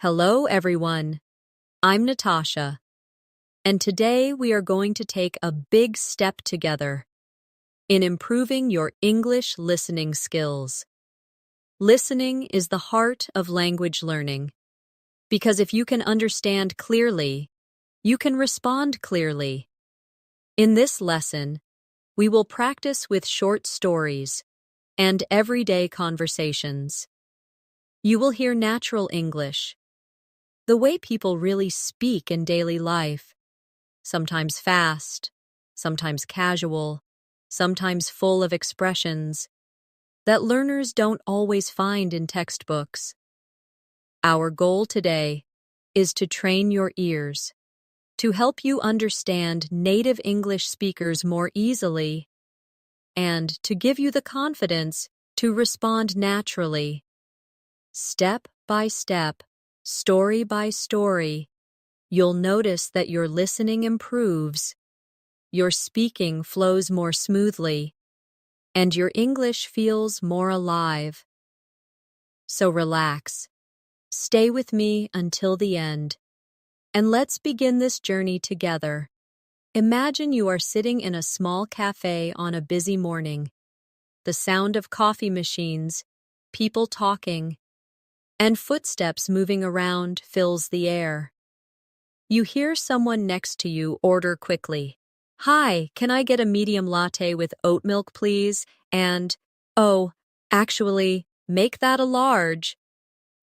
Hello, everyone. I'm Natasha, and today we are going to take a big step together in improving your English listening skills. Listening is the heart of language learning, because if you can understand clearly, you can respond clearly. In this lesson, we will practice with short stories and everyday conversations. You will hear natural English, the way people really speak in daily life, sometimes fast, sometimes casual, sometimes full of expressions that learners don't always find in textbooks. Our goal today is to train your ears, to help you understand native English speakers more easily, and to give you the confidence to respond naturally. Step by step, story by story, you'll notice that your listening improves, your speaking flows more smoothly, and your English feels more alive. So relax, stay with me until the end, and let's begin this journey together. Imagine you are sitting in a small cafe on a busy morning. The sound of coffee machines, people talking, and footsteps moving around fills the air. You hear someone next to you order quickly. "Hi, can I get a medium latte with oat milk, please?" And, "Oh, actually, make that a large."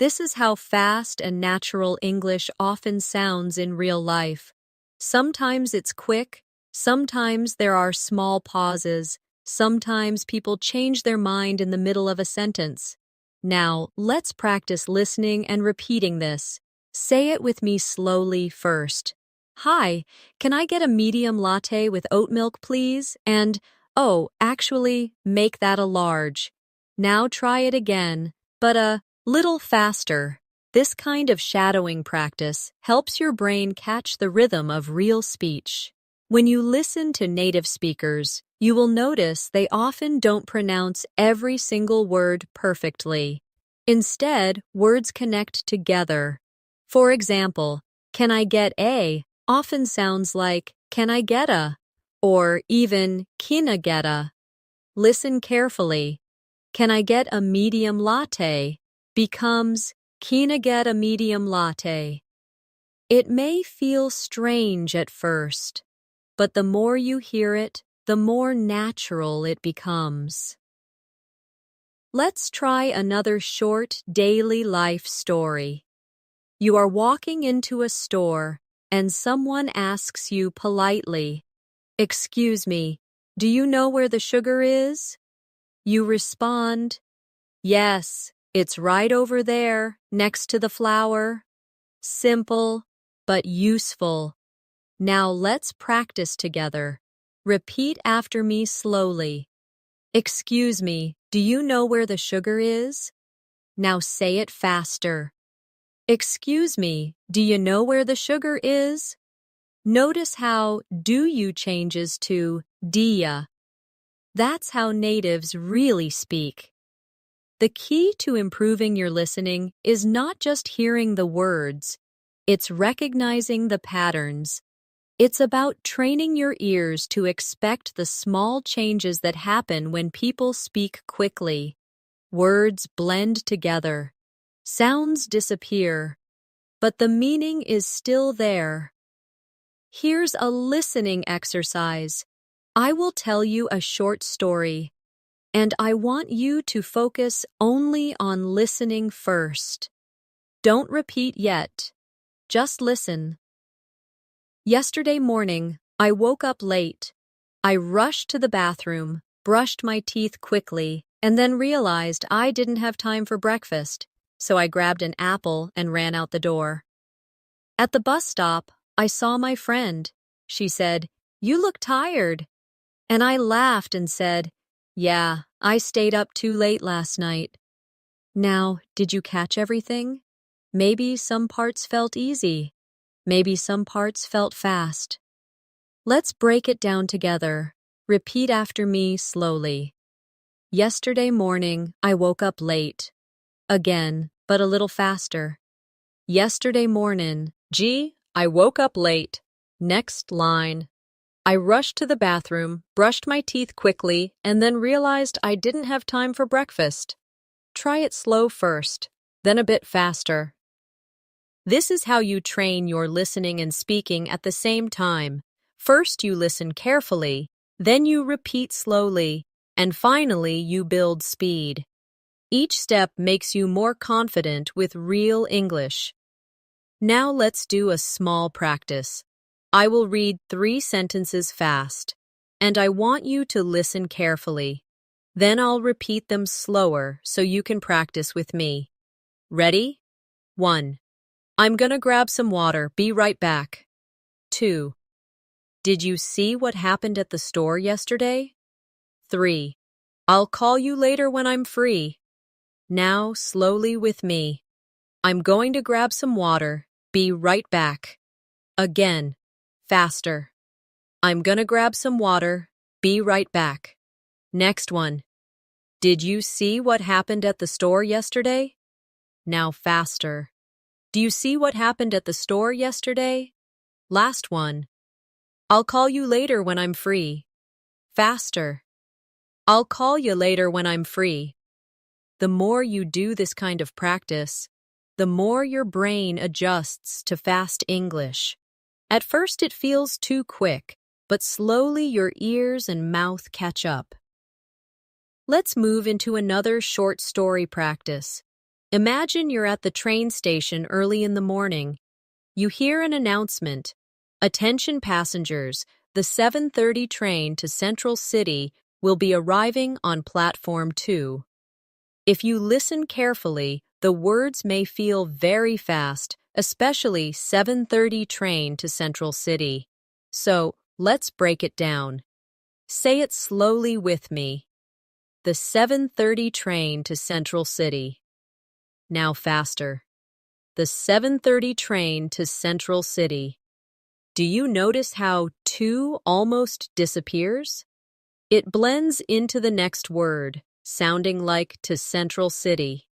This is how fast and natural English often sounds in real life. Sometimes it's quick, sometimes there are small pauses, sometimes people change their mind in the middle of a sentence. Now, let's practice listening and repeating this. Say it with me slowly first. "Hi, can I get a medium latte with oat milk, please?" And, "Oh, actually, make that a large." Now try it again, but a little faster. This kind of shadowing practice helps your brain catch the rhythm of real speech. When you listen to native speakers, you will notice they often don't pronounce every single word perfectly. Instead, words connect together. For example, "Can I get a" often sounds like "can I get a," or even "kina get a." Listen carefully. "Can I get a medium latte" becomes "kina get a medium latte." It may feel strange at first, but the more you hear it, the more natural it becomes. Let's try another short daily life story. You are walking into a store, and someone asks you politely, "Excuse me, do you know where the sugar is?" You respond, "Yes, it's right over there, next to the flour." Simple, but useful. Now let's practice together. Repeat after me slowly. "Excuse me, do you know where the sugar is?" Now say it faster. "Excuse me, do you know where the sugar is?" Notice how "do you" changes to "dia." That's how natives really speak. The key to improving your listening is not just hearing the words, it's recognizing the patterns. It's about training your ears to expect the small changes that happen when people speak quickly. Words blend together. Sounds disappear, but the meaning is still there. Here's a listening exercise. I will tell you a short story, and I want you to focus only on listening first. Don't repeat yet. Just listen. Yesterday morning, I woke up late. I rushed to the bathroom, brushed my teeth quickly, and then realized I didn't have time for breakfast, so I grabbed an apple and ran out the door. At the bus stop, I saw my friend. She said, "You look tired." And I laughed and said, "Yeah, I stayed up too late last night." Now, did you catch everything? Maybe some parts felt easy. Maybe some parts felt fast. Let's break it down together. Repeat after me slowly. Yesterday morning, I woke up late. Again, but a little faster. Yesterday morning. Gee, I woke up late. Next line. I rushed to the bathroom, brushed my teeth quickly, and then realized I didn't have time for breakfast. Try it slow first, then a bit faster. This is how you train your listening and speaking at the same time. First, you listen carefully, then you repeat slowly, and finally, you build speed. Each step makes you more confident with real English. Now let's do a small practice. I will read 3 sentences fast, and I want you to listen carefully. Then I'll repeat them slower so you can practice with me. Ready? 1. I'm gonna grab some water. Be right back. 2. Did you see what happened at the store yesterday? 3. I'll call you later when I'm free. Now, slowly with me. I'm going to grab some water. Be right back. Again, faster. I'm gonna grab some water. Be right back. Next one. Did you see what happened at the store yesterday? Now faster. Do you see what happened at the store yesterday? Last one. I'll call you later when I'm free. Faster. I'll call you later when I'm free. The more you do this kind of practice, the more your brain adjusts to fast English. At first it feels too quick, but slowly your ears and mouth catch up. Let's move into another short story practice. Imagine you're at the train station early in the morning. You hear an announcement. Attention passengers, the 7:30 train to Central City will be arriving on platform 2. If you listen carefully, the words may feel very fast, especially 7:30 train to Central City. So, let's break it down. Say it slowly with me. The 7:30 train to Central City. Now faster. The 7:30 train to Central City. Do you notice how 2 almost disappears? It blends into the next word, sounding like to Central City.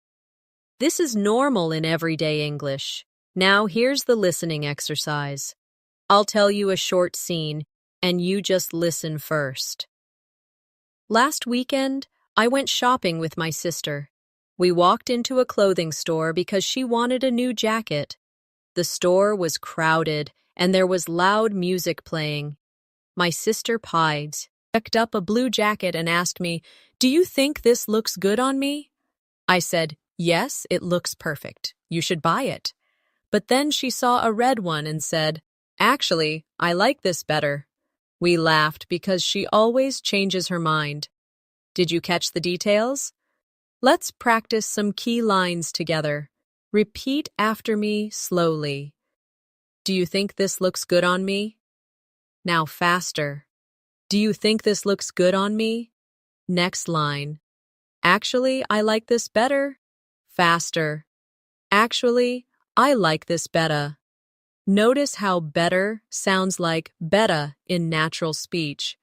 This is normal in everyday English. Now here's the listening exercise. I'll tell you a short scene, and you just listen first. Last weekend, I went shopping with my sister. We walked into a clothing store because she wanted a new jacket. The store was crowded, and there was loud music playing. My sister picked up a blue jacket and asked me, "Do you think this looks good on me?" I said, "Yes, it looks perfect. You should buy it." But then she saw a red one and said, "Actually, I like this better." We laughed because she always changes her mind. Did you catch the details? Let's practice some key lines together. Repeat after me slowly. Do you think this looks good on me? Now faster. Do you think this looks good on me? Next line. Actually, I like this better. Faster. Actually, I like this better. Notice how better sounds like betta in natural speech.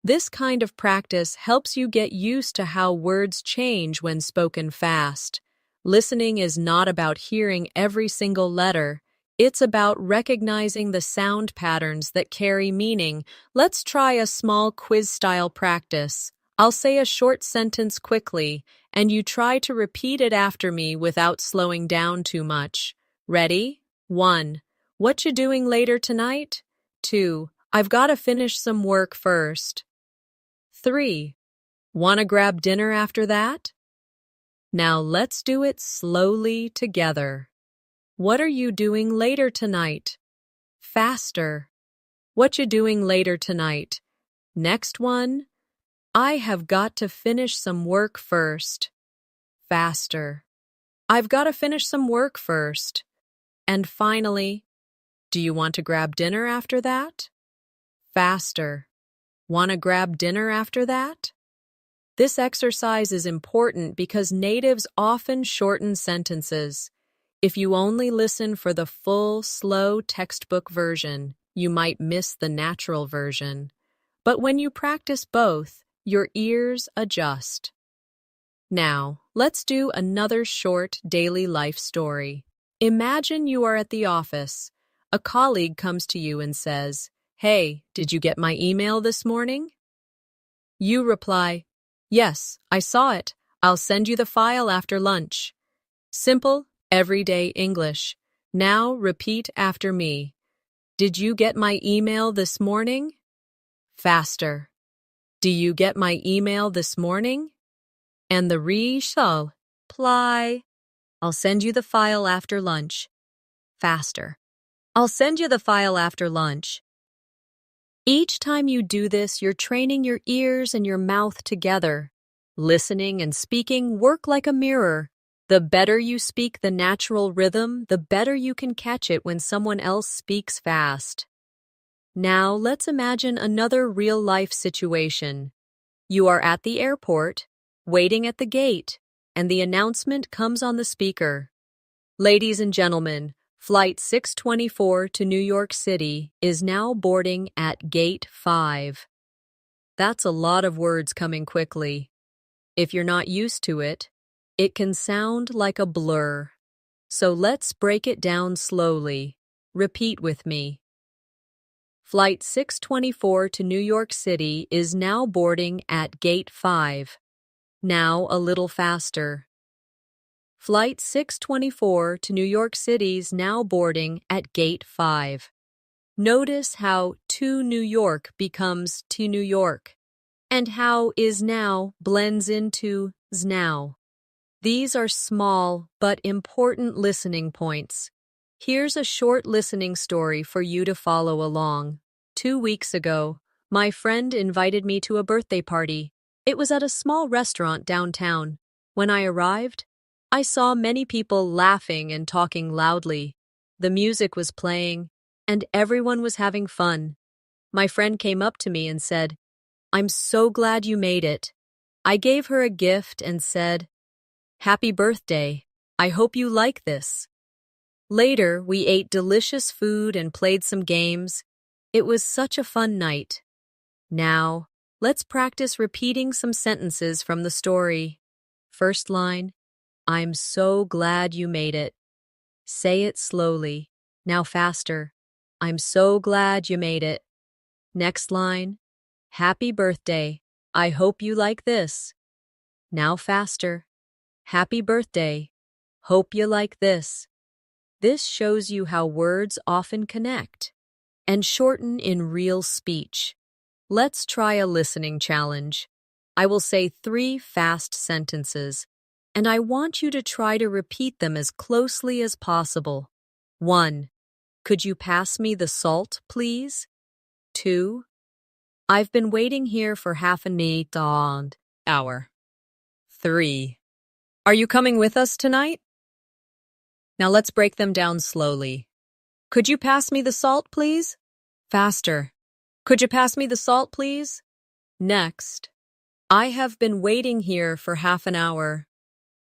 This kind of practice helps you get used to how words change when spoken fast. Listening is not about hearing every single letter. It's about recognizing the sound patterns that carry meaning. Let's try a small quiz-style practice. I'll say a short sentence quickly, and you try to repeat it after me without slowing down too much. Ready? 1. What you doing later tonight? 2. I've got to finish some work first. 3. Wanna grab dinner after that? Now let's do it slowly together. What are you doing later tonight? Faster. What you doing later tonight? Next one. I have got to finish some work first. Faster. I've got to finish some work first. And finally, do you want to grab dinner after that? Faster. Want to grab dinner after that? This exercise is important because natives often shorten sentences. If you only listen for the full, slow textbook version, you might miss the natural version. But when you practice both, your ears adjust. Now, let's do another short daily life story. Imagine you are at the office. A colleague comes to you and says, "Hey, did you get my email this morning?" You reply, "Yes, I saw it. I'll send you the file after lunch." Simple, everyday English. Now repeat after me. Did you get my email this morning? Faster. Do you get my email this morning? And the shall reply, "I'll send you the file after lunch." Faster. "I'll send you the file after lunch." Each time you do this, you're training your ears and your mouth together. Listening and speaking work like a mirror. The better you speak the natural rhythm, the better you can catch it when someone else speaks fast. Now let's imagine another real-life situation. You are at the airport, waiting at the gate, and the announcement comes on the speaker. "Ladies and gentlemen, Flight 624 to New York City is now boarding at Gate 5. That's a lot of words coming quickly. If you're not used to it, it can sound like a blur. So let's break it down slowly. Repeat with me. Flight 624 to New York City is now boarding at Gate 5. Now a little faster. Flight 624 to New York City's now boarding at Gate 5. Notice how to New York becomes to New York, and how is now blends into is now. These are small but important listening points. Here's a short listening story for you to follow along. 2 weeks ago, my friend invited me to a birthday party. It was at a small restaurant downtown. When I arrived, I saw many people laughing and talking loudly. The music was playing, and everyone was having fun. My friend came up to me and said, "I'm so glad you made it." I gave her a gift and said, "Happy birthday. I hope you like this." Later, we ate delicious food and played some games. It was such a fun night. Now, let's practice repeating some sentences from the story. First line, "I'm so glad you made it." Say it slowly. Now faster. "I'm so glad you made it." Next line, "Happy birthday. I hope you like this." Now faster. "Happy birthday. Hope you like this." This shows you how words often connect and shorten in real speech. Let's try a listening challenge. I will say 3 fast sentences, and I want you to try to repeat them as closely as possible. 1. Could you pass me the salt, please? 2. I've been waiting here for half an hour. 3. Are you coming with us tonight? Now let's break them down slowly. Could you pass me the salt, please? Faster. Could you pass me the salt, please? Next. I have been waiting here for half an hour.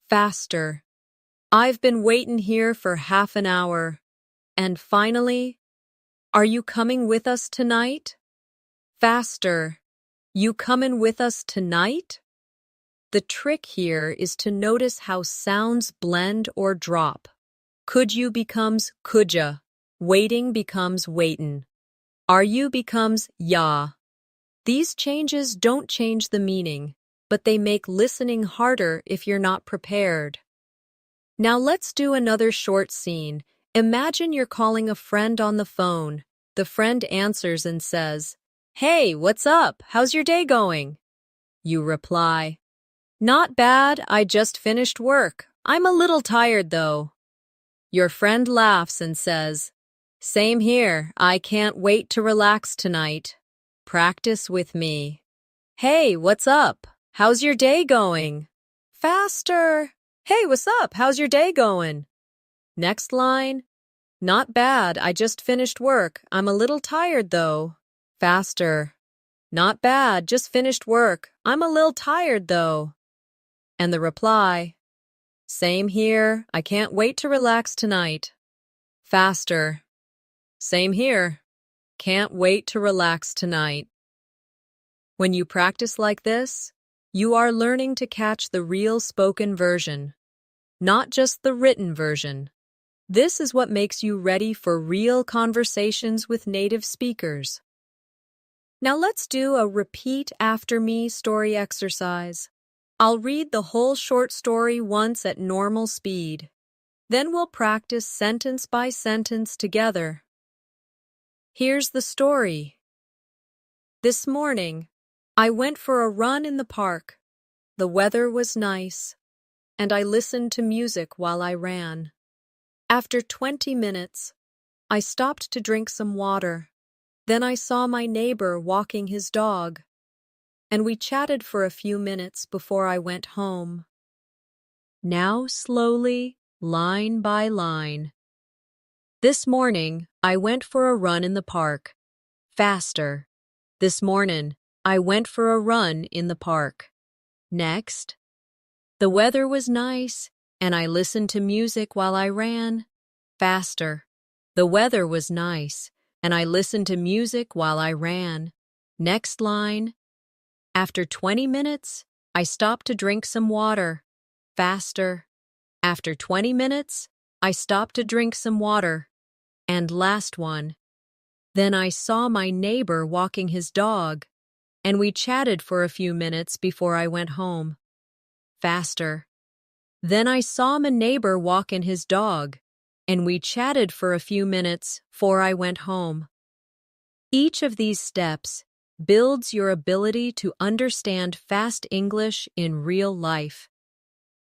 Faster. I've been waiting here for half an hour. And finally, are you coming with us tonight? Faster. You coming with us tonight? The trick here is to notice how sounds blend or drop. Could you becomes coulda. Waiting becomes waitin'. Are you becomes ya. These changes don't change the meaning, but they make listening harder if you're not prepared. Now let's do another short scene. Imagine you're calling a friend on the phone. The friend answers and says, "Hey, what's up? How's your day going?" You reply, "Not bad, I just finished work. I'm a little tired though." Your friend laughs and says, "Same here, I can't wait to relax tonight. Practice with me." "Hey, what's up? How's your day going?" Faster. "Hey, what's up? How's your day going?" Next line, "Not bad, I just finished work. I'm a little tired though." Faster. "Not bad, just finished work. I'm a little tired though." And the reply, "Same here, I can't wait to relax tonight." Faster. "Same here. Can't wait to relax tonight." When you practice like this, you are learning to catch the real spoken version, not just the written version. This is what makes you ready for real conversations with native speakers. Now let's do a repeat after me story exercise. I'll read the whole short story once at normal speed. Then we'll practice sentence by sentence together. Here's the story. This morning, I went for a run in the park. The weather was nice, and I listened to music while I ran. After 20 minutes, I stopped to drink some water. Then I saw my neighbor walking his dog, and we chatted for a few minutes before I went home. Now slowly, line by line. This morning, I went for a run in the park. Faster. This morning, I went for a run in the park. Next. The weather was nice, and I listened to music while I ran. Faster. The weather was nice, and I listened to music while I ran. Next line. After 20 minutes, I stopped to drink some water. Faster. After 20 minutes, I stopped to drink some water. And last one. Then I saw my neighbor walking his dog, and we chatted for a few minutes before I went home. Faster. Then I saw my neighbor walking his dog, and we chatted for a few minutes before I went home. Each of these steps builds your ability to understand fast English in real life.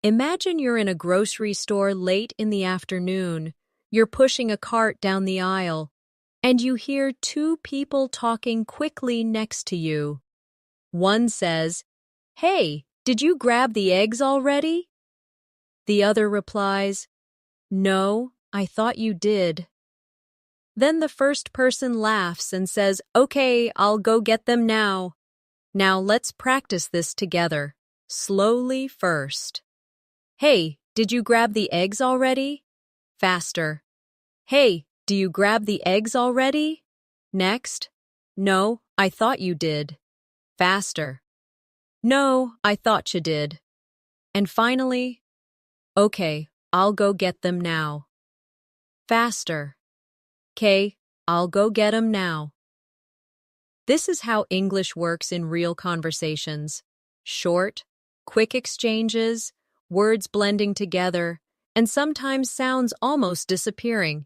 Imagine you're in a grocery store late in the afternoon. You're pushing a cart down the aisle, and you hear two people talking quickly next to you. One says, "Hey, did you grab the eggs already?" The other replies, "No, I thought you did." Then the first person laughs and says, "Okay, I'll go get them now." Now let's practice this together. Slowly first. "Hey, did you grab the eggs already?" Faster. "Hey, do you grab the eggs already?" Next. "No, I thought you did." Faster. "No, I thought you did." And finally, "Okay, I'll go get them now." Faster. "'Kay, I'll go get 'em now." This is how English works in real conversations. Short, quick exchanges, words blending together, and sometimes sounds almost disappearing.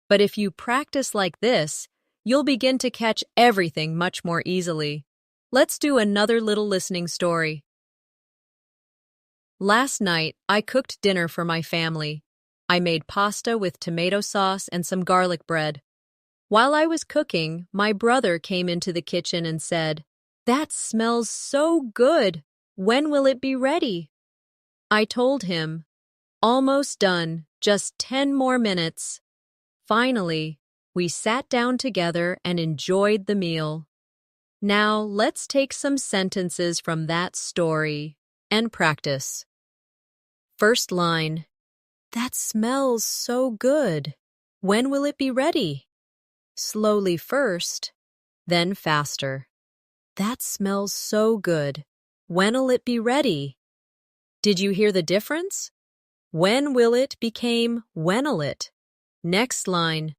But if you practice like this, you'll begin to catch everything much more easily. Let's do another little listening story. Last night, I cooked dinner for my family. I made pasta with tomato sauce and some garlic bread. While I was cooking, my brother came into the kitchen and said, "That smells so good. When will it be ready?" I told him, "Almost done, just 10 more minutes." Finally, we sat down together and enjoyed the meal. Now let's take some sentences from that story and practice. First line. That smells so good. When will it be ready? Slowly first, then faster. That smells so good. When'll it be ready? Did you hear the difference? When will it became when'll it? Next line.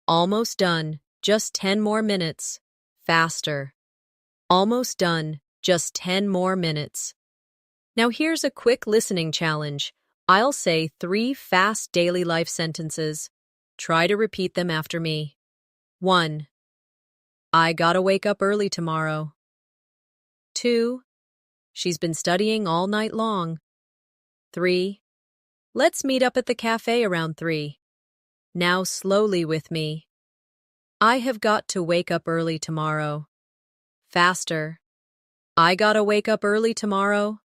Almost done, just 10 more minutes. Faster. Almost done, just 10 more minutes. Now here's a quick listening challenge. I'll say 3 fast daily life sentences. Try to repeat them after me. 1. I gotta wake up early tomorrow. 2. She's been studying all night long. 3. Let's meet up at the cafe around 3. Now slowly with me. I have got to wake up early tomorrow. Faster. I gotta wake up early tomorrow.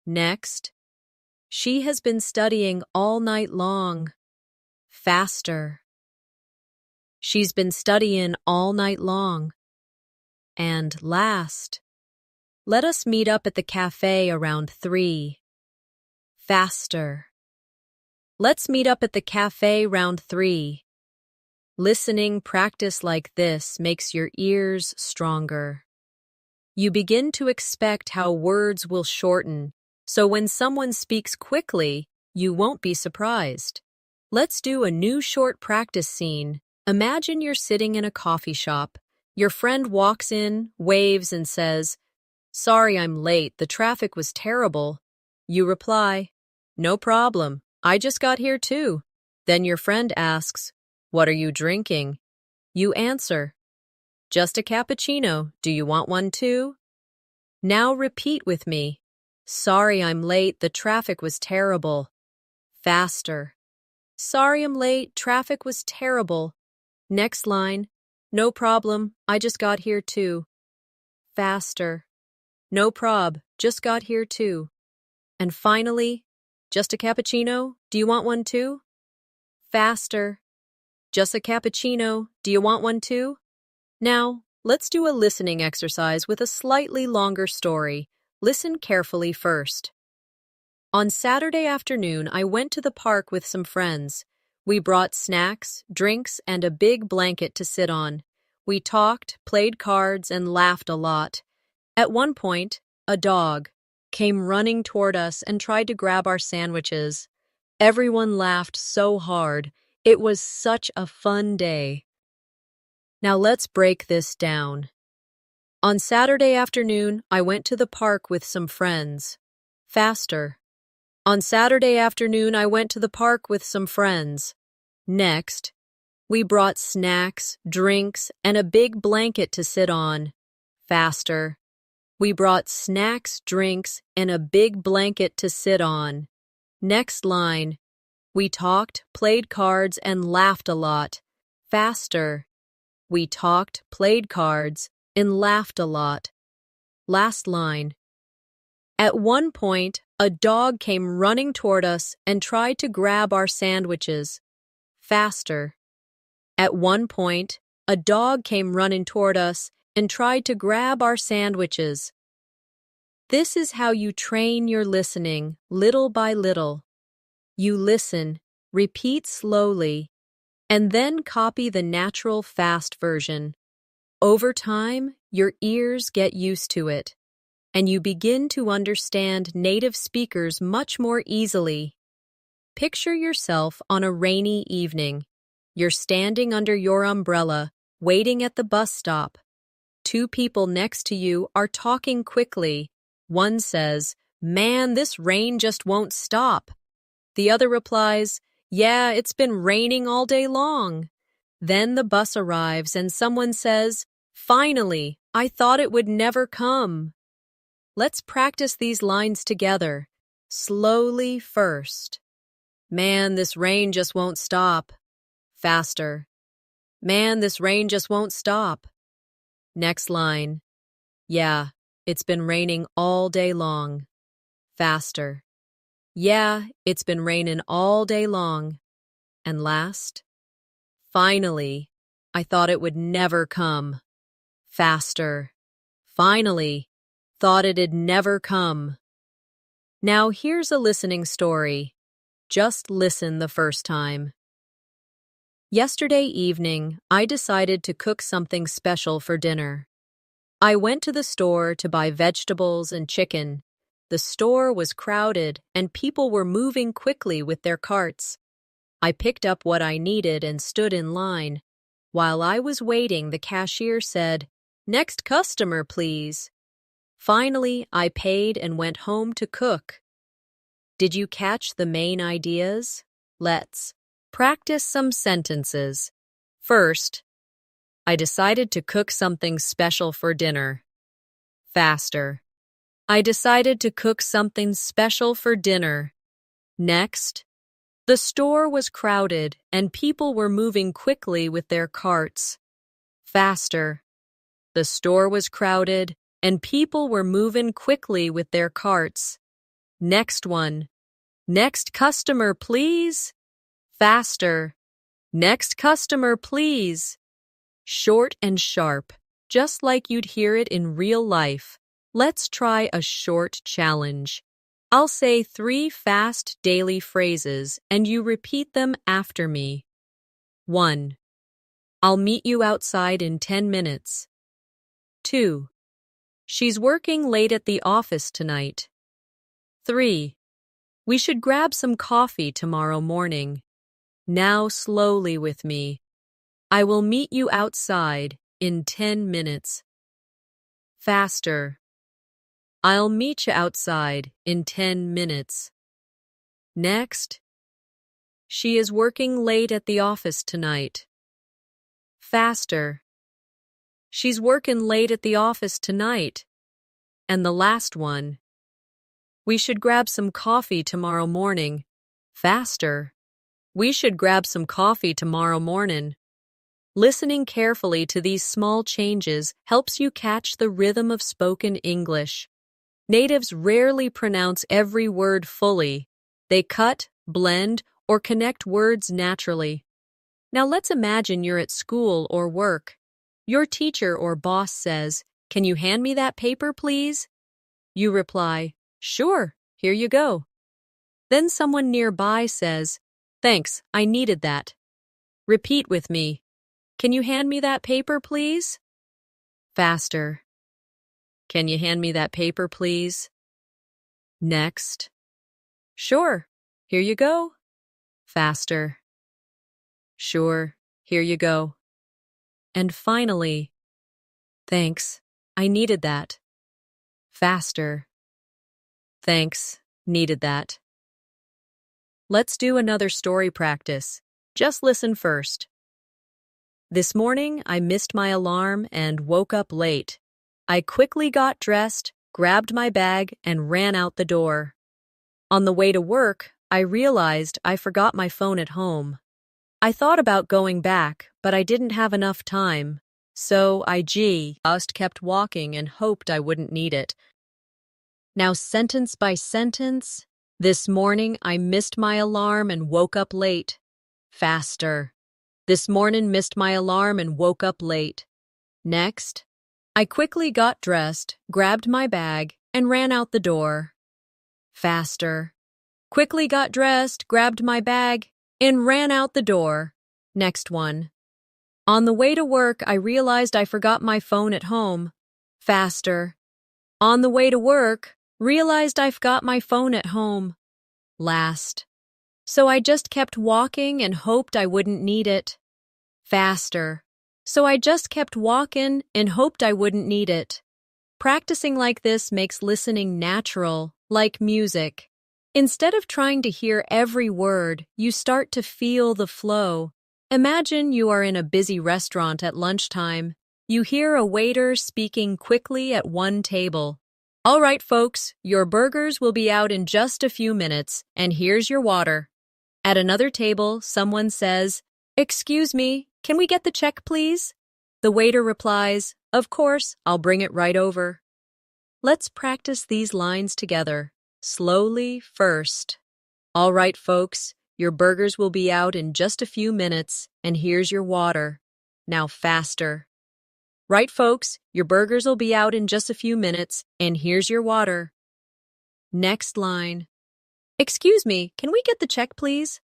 Next. She has been studying all night long. Faster. She's been studying all night long. And last. Let us meet up at the cafe around 3. Faster. Let's meet up at the cafe round 3. Listening practice like this makes your ears stronger. You begin to expect how words will shorten, so when someone speaks quickly, you won't be surprised. Let's do a new short practice scene. Imagine you're sitting in a coffee shop. Your friend walks in, waves, and says, "Sorry I'm late, the traffic was terrible." You reply, "No problem, I just got here too." Then your friend asks, "What are you drinking?" You answer, "Just a cappuccino, do you want one too?" Now repeat with me. "Sorry I'm late, the traffic was terrible." Faster. "Sorry I'm late, traffic was terrible." Next line. "No problem, I just got here too." Faster. "No prob, just got here too." And finally, "Just a cappuccino, do you want one too?" Faster. "Just a cappuccino, do you want one too?" Now, let's do a listening exercise with a slightly longer story. Listen carefully first. On Saturday afternoon, I went to the park with some friends. We brought snacks, drinks, and a big blanket to sit on. We talked, played cards, and laughed a lot. At one point, a dog came running toward us and tried to grab our sandwiches. Everyone laughed so hard. It was such a fun day. Now let's break this down. On Saturday afternoon, I went to the park with some friends. Faster. On Saturday afternoon, I went to the park with some friends. Next, we brought snacks, drinks, and a big blanket to sit on. Faster. We brought snacks, drinks, and a big blanket to sit on. Next line. We talked, played cards, and laughed a lot. Faster. We talked, played cards, and laughed a lot. Last line. At one point, a dog came running toward us and tried to grab our sandwiches. Faster. At one point, a dog came running toward us and tried to grab our sandwiches. This is how you train your listening, little by little. You listen, repeat slowly, and then copy the natural fast version. Over time, your ears get used to it, and you begin to understand native speakers much more easily. Picture yourself on a rainy evening. You're standing under your umbrella, waiting at the bus stop. Two people next to you are talking quickly. One says, "Man, this rain just won't stop." The other replies, "Yeah, it's been raining all day long." Then the bus arrives and someone says, "Finally, I thought it would never come." Let's practice these lines together. Slowly first. "Man, this rain just won't stop." Faster. "Man, this rain just won't stop." Next line. "Yeah, it's been raining all day long." Faster. "Yeah, it's been raining all day long." And last. "Finally, I thought it would never come." Faster. "Finally, thought it'd never come." Now here's a listening story. Just listen the first time. Yesterday evening, I decided to cook something special for dinner. I went to the store to buy vegetables and chicken. The store was crowded and people were moving quickly with their carts. I picked up what I needed and stood in line. While I was waiting, the cashier said, "Next customer, please." Finally, I paid and went home to cook. Did you catch the main ideas? Let's practice some sentences. First, I decided to cook something special for dinner. Faster. I decided to cook something special for dinner. Next, the store was crowded and people were moving quickly with their carts. Faster. The store was crowded and people were moving quickly with their carts. Next one. Next customer, please. Faster. Next customer, please. Short and sharp, just like you'd hear it in real life. Let's try a short challenge. I'll say 3 fast daily phrases and you repeat them after me. 1. I'll meet you outside in 10 minutes. 2. She's working late at the office tonight. 3. We should grab some coffee tomorrow morning. Now slowly with me. I will meet you outside in 10 minutes. Faster. I'll meet you outside in 10 minutes. Next. She is working late at the office tonight. Faster. She's working late at the office tonight. And the last one. We should grab some coffee tomorrow morning. Faster. We should grab some coffee tomorrow morning. Listening carefully to these small changes helps you catch the rhythm of spoken English. Natives rarely pronounce every word fully. They cut, blend, or connect words naturally. Now let's imagine you're at school or work. Your teacher or boss says, "Can you hand me that paper, please?" You reply, "Sure, here you go." Then someone nearby says, "Thanks, I needed that." Repeat with me. Can you hand me that paper, please? Faster. Can you hand me that paper, please? Next. Sure, here you go. Faster. Sure, here you go. And finally, thanks, I needed that. Faster. Thanks, needed that. Let's do another story practice. Just listen first. This morning, I missed my alarm and woke up late. I quickly got dressed, grabbed my bag, and ran out the door. On the way to work, I realized I forgot my phone at home. I thought about going back, but I didn't have enough time. So I just kept walking and hoped I wouldn't need it. Now sentence by sentence. This morning, I missed my alarm and woke up late. Faster. This morning missed my alarm and woke up late. Next. I quickly got dressed, grabbed my bag, and ran out the door. Faster. Quickly got dressed, grabbed my bag, and ran out the door. Next one. On the way to work, I realized I forgot my phone at home. Faster. On the way to work, realized I forgot my phone at home. Last. So I just kept walking and hoped I wouldn't need it. Faster. So I just kept walking and hoped I wouldn't need it. Practicing like this makes listening natural, like music. Instead of trying to hear every word, you start to feel the flow. Imagine you are in a busy restaurant at lunchtime. You hear a waiter speaking quickly at one table. "All right, folks, your burgers will be out in just a few minutes, and here's your water." At another table, someone says, "Excuse me, can we get the check, please?" The waiter replies, "Of course, I'll bring it right over." Let's practice these lines together. Slowly first. "All right, folks, your burgers will be out in just a few minutes, and here's your water." Now faster. "Right, folks, your burgers will be out in just a few minutes, and here's your water." Next line. "Excuse me, can we get the check, please?"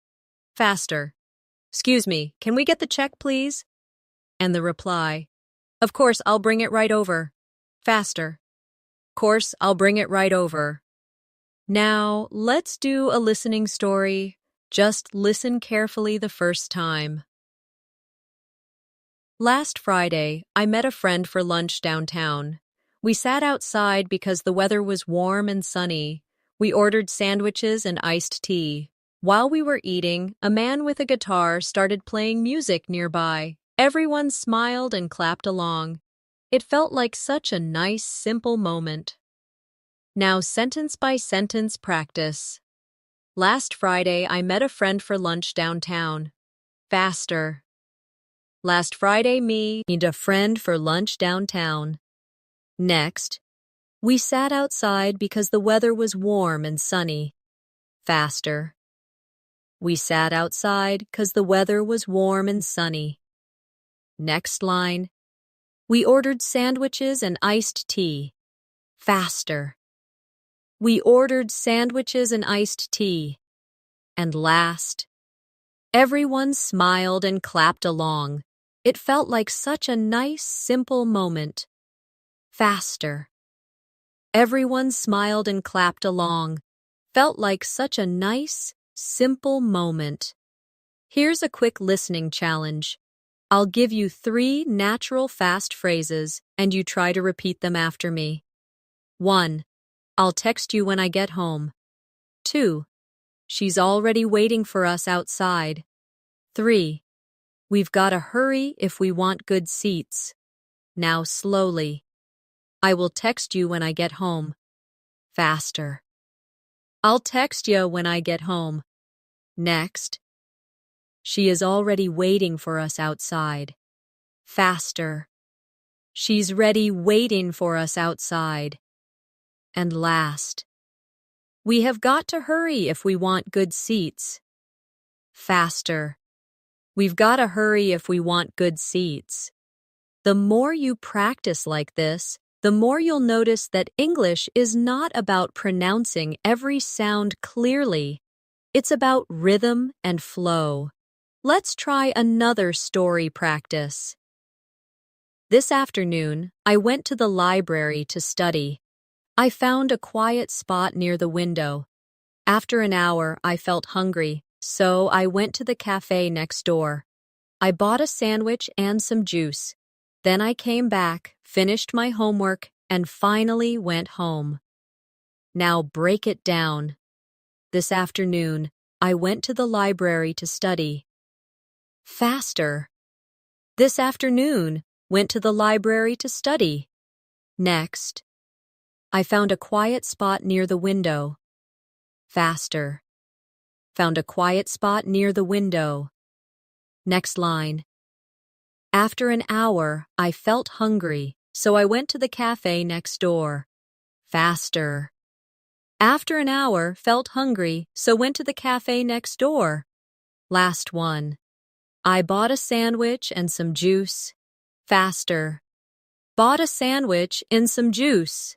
Faster. "Excuse me, can we get the check, please?" And the reply, "Of course, I'll bring it right over." Faster. "Course, I'll bring it right over." Now, let's do a listening story. Just listen carefully the first time. Last Friday, I met a friend for lunch downtown. We sat outside because the weather was warm and sunny. We ordered sandwiches and iced tea. While we were eating, a man with a guitar started playing music nearby. Everyone smiled and clapped along. It felt like such a nice, simple moment. Now sentence by sentence practice. Last Friday, I met a friend for lunch downtown. Faster. Last Friday, me and a friend for lunch downtown. Next. We sat outside because the weather was warm and sunny. Faster. We sat outside because the weather was warm and sunny. Next line. We ordered sandwiches and iced tea. Faster. We ordered sandwiches and iced tea. And last. Everyone smiled and clapped along. It felt like such a nice, simple moment. Faster. Everyone smiled and clapped along. Felt like such a nice, simple moment. Here's a quick listening challenge. I'll give you 3 natural fast phrases and you try to repeat them after me. 1. I'll text you when I get home. 2. She's already waiting for us outside. 3. We've got to hurry if we want good seats. Now slowly. I will text you when I get home. Faster. I'll text you when I get home. Next. She is already waiting for us outside. Faster. She's ready waiting for us outside. And last. We have got to hurry if we want good seats. Faster. We've got to hurry if we want good seats. The more you practice like this, the more you'll notice that English is not about pronouncing every sound clearly. It's about rhythm and flow. Let's try another story practice. This afternoon, I went to the library to study. I found a quiet spot near the window. After an hour, I felt hungry, so I went to the cafe next door. I bought a sandwich and some juice. Then I came back, finished my homework, and finally went home. Now break it down. This afternoon, I went to the library to study. Faster. This afternoon, went to the library to study. Next. I found a quiet spot near the window. Faster. Found a quiet spot near the window. Next line. After an hour, I felt hungry, so I went to the cafe next door. Faster. After an hour, felt hungry, so went to the cafe next door. Last one. I bought a sandwich and some juice. Faster. Bought a sandwich and some juice.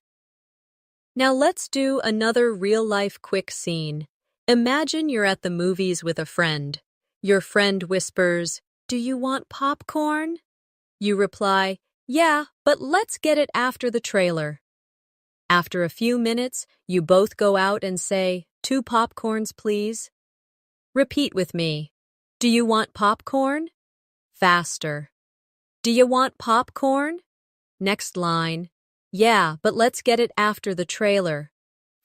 Now let's do another real-life quick scene. Imagine you're at the movies with a friend. Your friend whispers, "Do you want popcorn?" You reply, "Yeah, but let's get it after the trailer." After a few minutes, you both go out and say, "2 popcorns, please." Repeat with me. Do you want popcorn? Faster. Do you want popcorn? Next line. Yeah, but let's get it after the trailer.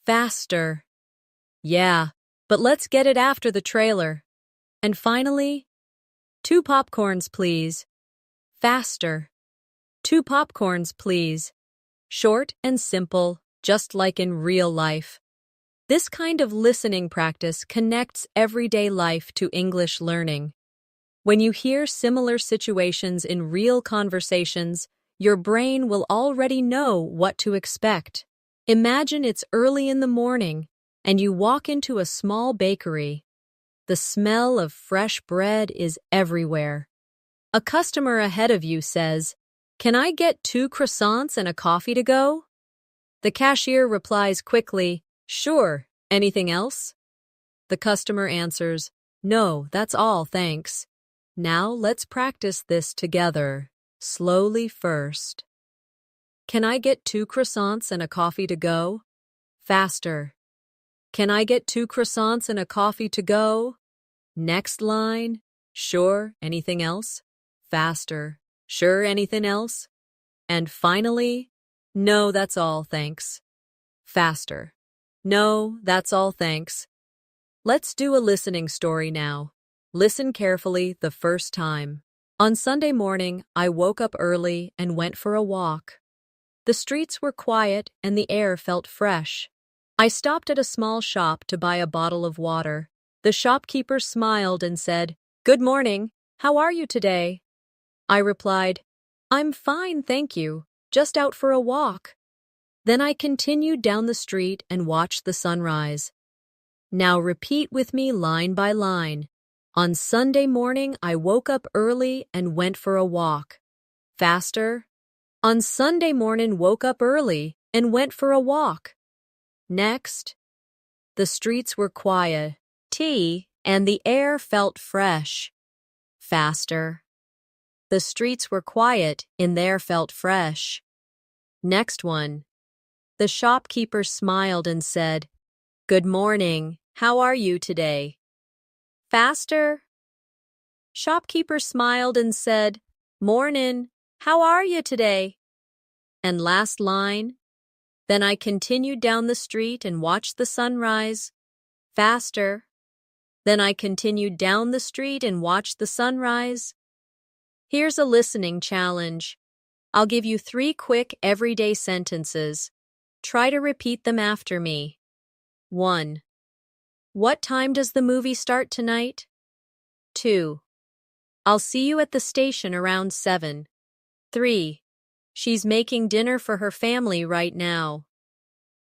Faster. Yeah, but let's get it after the trailer. And finally, 2 popcorns, please. Faster. 2 popcorns, please. Short and simple, just like in real life. This kind of listening practice connects everyday life to English learning. When you hear similar situations in real conversations, your brain will already know what to expect. Imagine it's early in the morning and you walk into a small bakery. The smell of fresh bread is everywhere. A customer ahead of you says, "Can I get 2 croissants and a coffee to go?" The cashier replies quickly, "Sure, anything else?" The customer answers, "No, that's all, thanks." Now let's practice this together. Slowly first. Can I get 2 croissants and a coffee to go? Faster. Can I get 2 croissants and a coffee to go? Next line. Sure, anything else? Faster. Sure, anything else? And finally, no, that's all, thanks. Faster. No, that's all, thanks. Let's do a listening story now. Listen carefully the first time. On Sunday morning, I woke up early and went for a walk. The streets were quiet and the air felt fresh. I stopped at a small shop to buy a bottle of water. The shopkeeper smiled and said, "Good morning. How are you today?" I replied, "I'm fine, thank you. Just out for a walk." Then I continued down the street and watched the sunrise. Now repeat with me line by line. On Sunday morning, I woke up early and went for a walk. Faster. On Sunday morning, woke up early and went for a walk. Next. The streets were quiet, and the air felt fresh. Faster. The streets were quiet and the air felt fresh. Next one. The shopkeeper smiled and said, "Good morning. How are you today?" Faster. Shopkeeper smiled and said, "Mornin', how are you today?" And last line, then I continued down the street and watched the sunrise. Faster. Then I continued down the street and watched the sunrise. Here's a listening challenge. I'll give you 3 quick everyday sentences. Try to repeat them after me. 1. What time does the movie start tonight? 2. I'll see you at the station around 7. 3. She's making dinner for her family right now.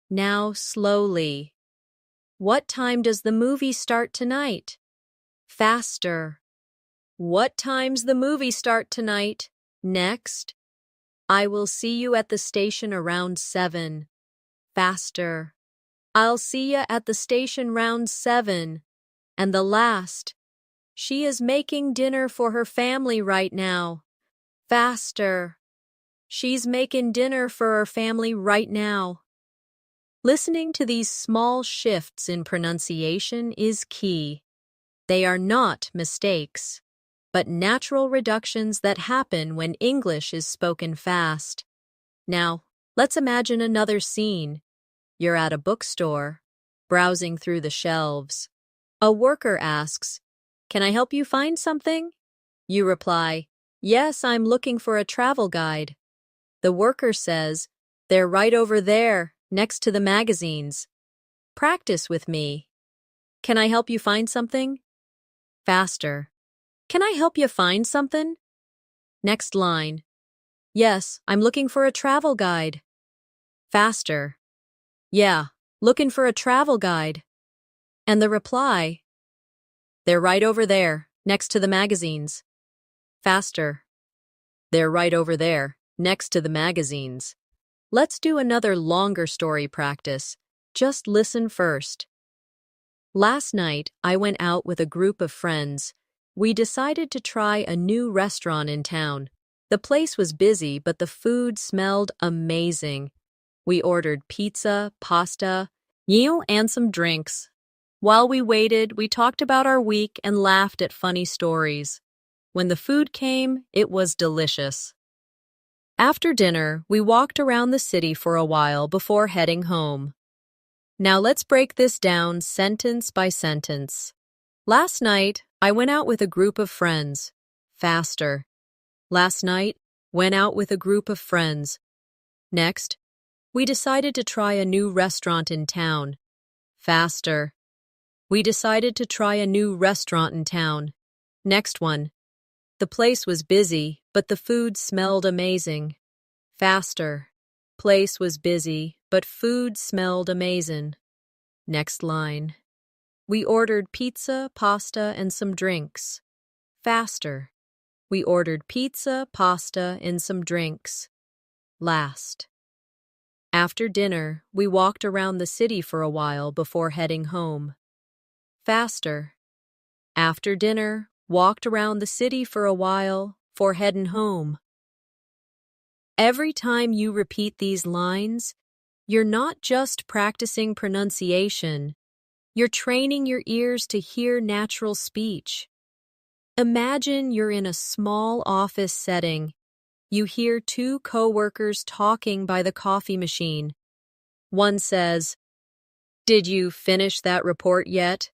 Now slowly. What time does the movie start tonight? Faster. What time's the movie start tonight? Next. I will see you at the station around 7. Faster. I'll see you at the station round 7. And the last. She is making dinner for her family right now. Faster. She's making dinner for her family right now. Listening to these small shifts in pronunciation is key. They are not mistakes, but natural reductions that happen when English is spoken fast. Now, let's imagine another scene. You're at a bookstore, browsing through the shelves. A worker asks, "Can I help you find something?" You reply, "Yes, I'm looking for a travel guide." The worker says, "They're right over there, next to the magazines." Practice with me. Can I help you find something? Faster. Can I help you find something? Next line. Yes, I'm looking for a travel guide. Faster. Yeah, looking for a travel guide. And the reply. They're right over there, next to the magazines. Faster. They're right over there, next to the magazines. Let's do another longer story practice. Just listen first. Last night, I went out with a group of friends. We decided to try a new restaurant in town. The place was busy, but the food smelled amazing. We ordered pizza, pasta, and some drinks. While we waited, we talked about our week and laughed at funny stories. When the food came, it was delicious. After dinner, we walked around the city for a while before heading home. Now let's break this down sentence by sentence. Last night, I went out with a group of friends. Faster. Last night, went out with a group of friends. Next, we decided to try a new restaurant in town. Faster. We decided to try a new restaurant in town. Next one. The place was busy, but the food smelled amazing. Faster. Place was busy, but food smelled amazing. Next line. We ordered pizza, pasta, and some drinks. Faster. We ordered pizza, pasta, and some drinks. Last. After dinner, we walked around the city for a while before heading home. Faster. After dinner, walked around the city for a while before heading home. Every time you repeat these lines, you're not just practicing pronunciation, you're training your ears to hear natural speech. Imagine you're in a small office setting. You hear 2 coworkers talking by the coffee machine. One says, "Did you finish that report yet?"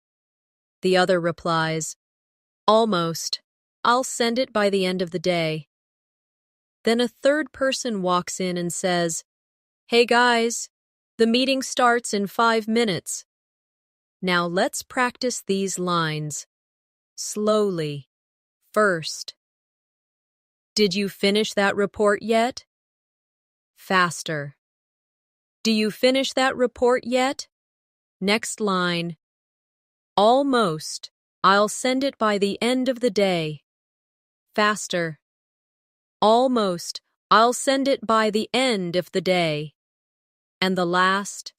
The other replies, "Almost. I'll send it by the end of the day." Then a third person walks in and says, "Hey guys, the meeting starts in 5 minutes." Now let's practice these lines. Slowly. First. Did you finish that report yet? Faster. Do you finish that report yet? Next line. Almost. I'll send it by the end of the day. Faster. Almost. I'll send it by the end of the day. And the last.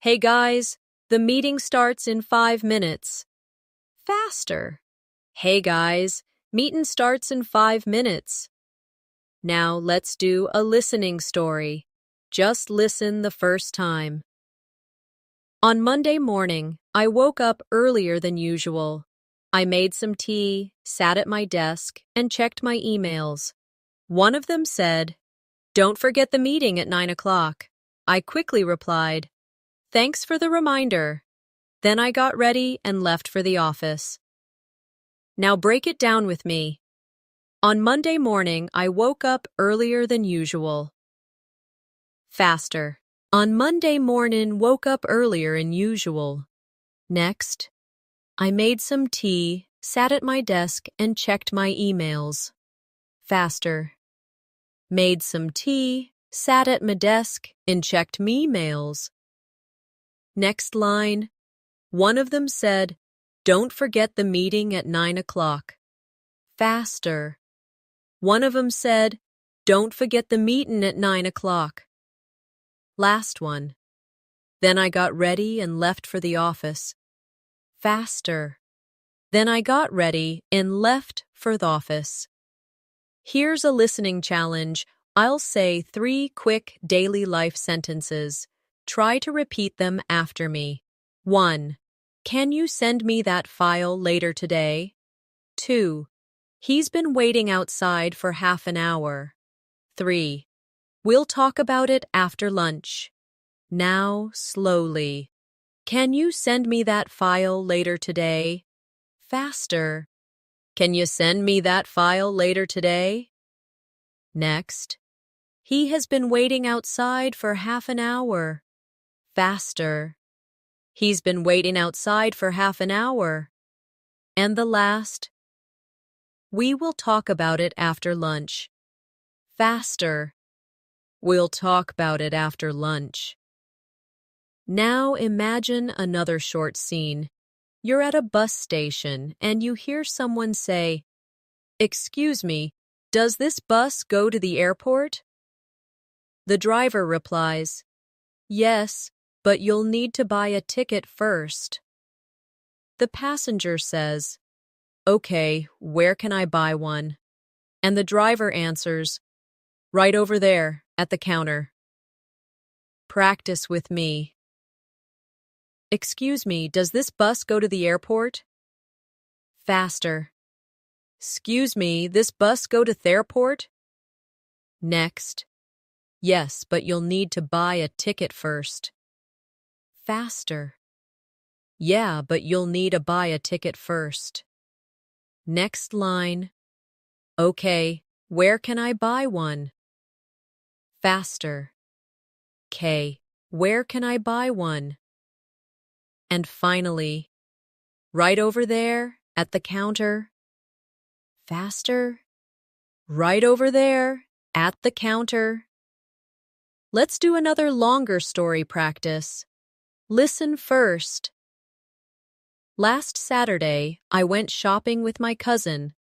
Hey guys, the meeting starts in 5 minutes. Faster. Hey guys, meeting starts in 5 minutes. Now let's do a listening story. Just listen the first time. On Monday morning, I woke up earlier than usual. I made some tea, sat at my desk, and checked my emails. One of them said, "Don't forget the meeting at 9 o'clock." I quickly replied, "Thanks for the reminder." Then I got ready and left for the office. Now break it down with me. On Monday morning, I woke up earlier than usual. Faster. On Monday morning, woke up earlier than usual. Next, I made some tea, sat at my desk, and checked my emails. Faster. Made some tea, sat at my desk, and checked me mails. Next line. One of them said, "Don't forget the meeting at 9 o'clock. Faster. One of them said, "Don't forget the meeting at 9 o'clock. Last one. Then I got ready and left for the office. Faster. Then I got ready and left for the office. Here's a listening challenge. I'll say 3 quick daily life sentences. Try to repeat them after me. 1. Can you send me that file later today? 2. He's been waiting outside for half an hour. 3. We'll talk about it after lunch. Now, slowly. Can you send me that file later today? Faster. Can you send me that file later today? Next. He has been waiting outside for half an hour. Faster. He's been waiting outside for half an hour. And the last. We will talk about it after lunch. Faster. We'll talk about it after lunch. Now imagine another short scene. You're at a bus station and you hear someone say, "Excuse me, does this bus go to the airport?" The driver replies, "Yes, but you'll need to buy a ticket first." The passenger says, "Okay, where can I buy one?" And the driver answers, "Right over there, at the counter." Practice with me. Excuse me, does this bus go to the airport? Faster. Excuse me, this bus go to the airport? Next. Yes, but you'll need to buy a ticket first. Faster. Yeah, but you'll need to buy a ticket first. Next line. Okay, where can I buy one? Faster. Okay, where can I buy one? And finally, right over there at the counter. Faster. Right over there at the counter. Let's do another longer story practice. Listen first. Last Saturday, I went shopping with my cousin.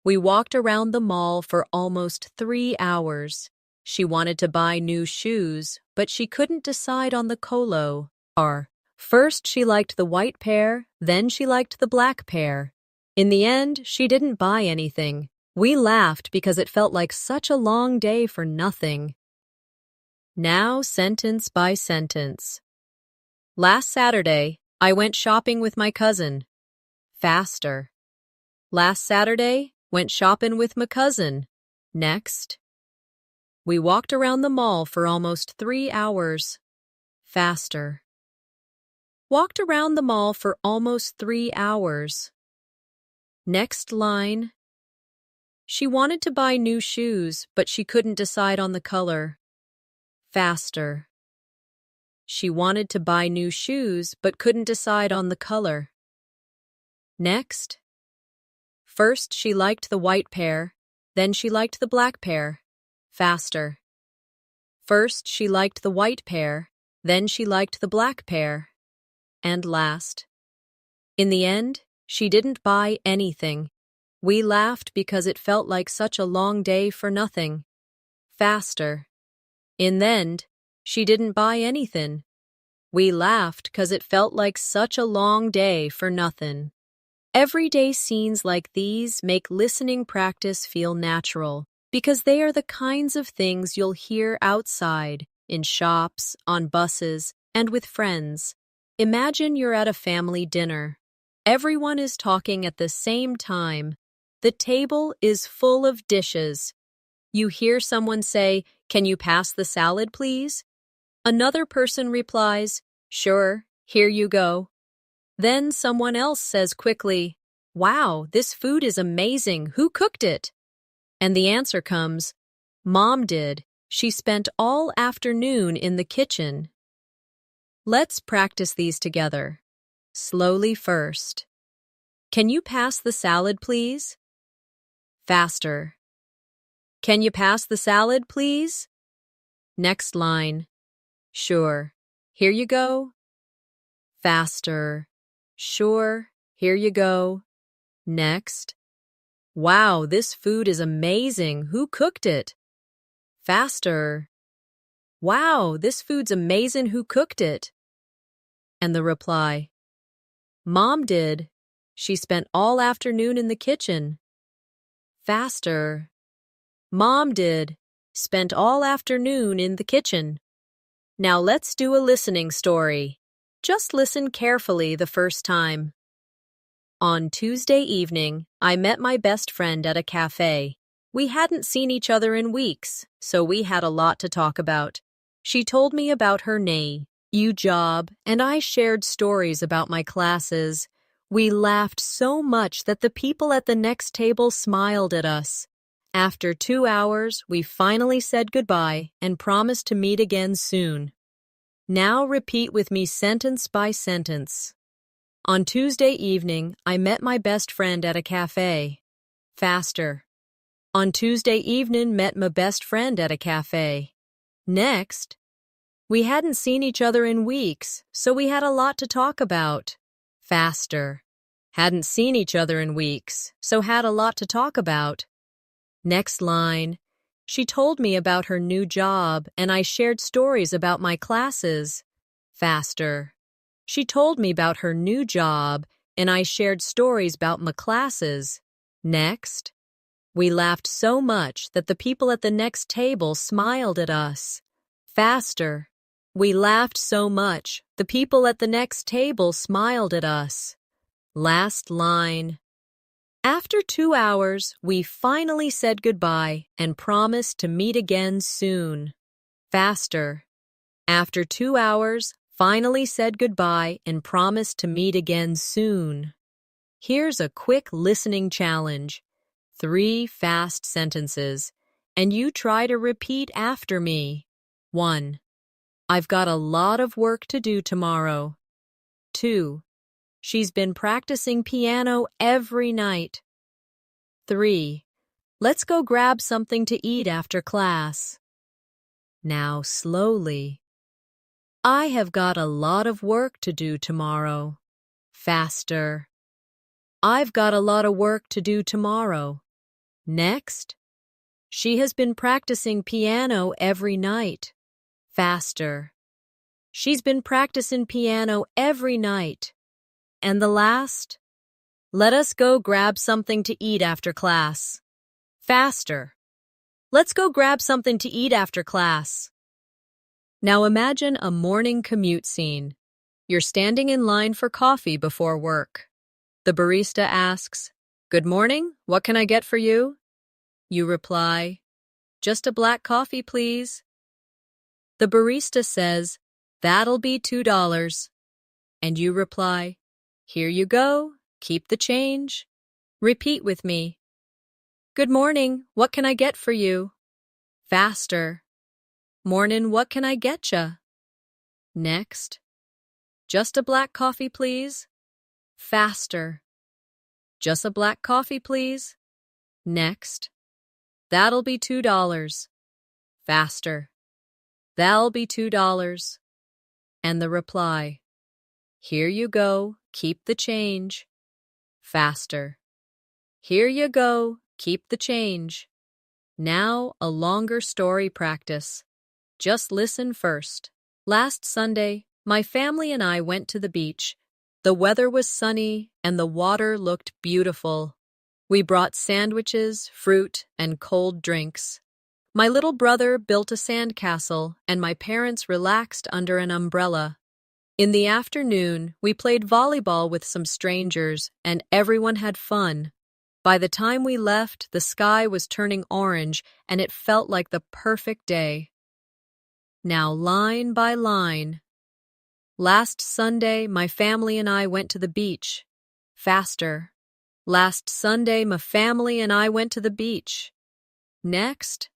We walked around the mall for almost 3 hours. She wanted to buy new shoes, but she couldn't decide on the color. First, she liked the white pair, then she liked the black pair. In the end, she didn't buy anything. We laughed because it felt like such a long day for nothing. Now, sentence by sentence. Last Saturday, I went shopping with my cousin. Faster. Last Saturday, went shopping with my cousin. Next. We walked around the mall for almost 3 hours. Faster. Walked around the mall for almost 3 hours. Next line. She wanted to buy new shoes, but she couldn't decide on the color. Faster. She wanted to buy new shoes, but couldn't decide on the color. Next. First, she liked the white pair, then she liked the black pair. Faster. First, she liked the white pair, then she liked the black pair. And last. In the end, she didn't buy anything. We laughed because it felt like such a long day for nothing. Faster. In the end, she didn't buy anything. We laughed 'cause it felt like such a long day for nothing. Everyday scenes like these make listening practice feel natural because they are the kinds of things you'll hear outside, in shops, on buses, and with friends. Imagine you're at a family dinner. Everyone is talking at the same time. The table is full of dishes. You hear someone say, "Can you pass the salad, please?" Another person replies, "Sure, here you go." Then someone else says quickly, "Wow, this food is amazing. Who cooked it?" And the answer comes, "Mom did. She spent all afternoon in the kitchen." Let's practice these together. Slowly first. Can you pass the salad, please? Faster. Can you pass the salad, please? Next line. Sure. Here you go. Faster. Sure. Here you go. Next. Wow, this food is amazing. Who cooked it? Faster. Wow, this food's amazing. Who cooked it? And the reply. Mom did. She spent all afternoon in the kitchen. Faster. Mom did. Spent all afternoon in the kitchen. Now let's do a listening story. Just listen carefully the first time. On Tuesday evening, I met my best friend at a cafe. We hadn't seen each other in weeks, so we had a lot to talk about. She told me about her new job, and I shared stories about my classes. We laughed so much that the people at the next table smiled at us. After 2 hours, we finally said goodbye and promised to meet again soon. Now repeat with me sentence by sentence. On Tuesday evening, I met my best friend at a cafe. Faster. On Tuesday evening, met my best friend at a cafe. Next. We hadn't seen each other in weeks, so we had a lot to talk about. Faster. Hadn't seen each other in weeks, so had a lot to talk about. Next line. She told me about her new job, and I shared stories about my classes. Faster. She told me about her new job, and I shared stories about my classes. Next. We laughed so much that the people at the next table smiled at us. Faster. We laughed so much, the people at the next table smiled at us. Last line. After 2 hours, we finally said goodbye and promised to meet again soon. Faster. After 2 hours, finally said goodbye and promised to meet again soon. Here's a quick listening challenge. 3 fast sentences, and you try to repeat after me. 1. I've got a lot of work to do tomorrow. 2. She's been practicing piano every night. 3. Let's go grab something to eat after class. Now slowly. I have got a lot of work to do tomorrow. Faster. I've got a lot of work to do tomorrow. Next. She has been practicing piano every night. Faster. She's been practicing piano every night. And the last. Let us go grab something to eat after class. Faster. Let's go grab something to eat after class. Now imagine a morning commute scene. You're standing in line for coffee before work. The barista asks, "Good morning, what can I get for you?" You reply, "Just a black coffee, please." The barista says, "That'll be $2. And you reply, "Here you go, keep the change." Repeat with me. Good morning, what can I get for you? Faster. Morning, what can I getcha? Next. Just a black coffee, please. Faster. Just a black coffee, please. Next. That'll be $2. Faster. That'll be $2. And the reply. Here you go, keep the change. Faster. Here you go, keep the change. Now a longer story practice. Just listen first. Last Sunday, my family and I went to the beach. The weather was sunny and the water looked beautiful. We brought sandwiches, fruit, and cold drinks. My little brother built a sandcastle and my parents relaxed under an umbrella. In the afternoon, we played volleyball with some strangers, and everyone had fun. By the time we left, the sky was turning orange, and it felt like the perfect day. Now, line by line. Last Sunday, my family and I went to the beach. Faster. Last Sunday, my family and I went to the beach. Next.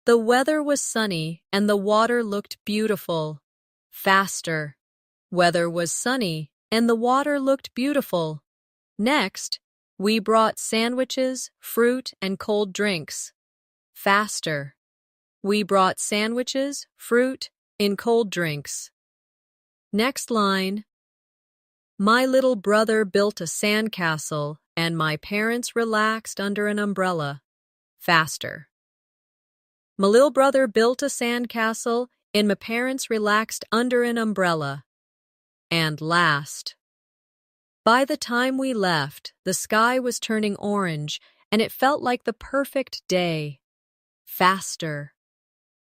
The weather was sunny, and the water looked beautiful. Faster. Weather was sunny, and the water looked beautiful. Next, we brought sandwiches, fruit, and cold drinks. Faster. We brought sandwiches, fruit, and cold drinks. Next line. My little brother built a sandcastle, and my parents relaxed under an umbrella. Faster. My little brother built a sandcastle, and my parents relaxed under an umbrella. And last. By the time we left, the sky was turning orange, and it felt like the perfect day. Faster.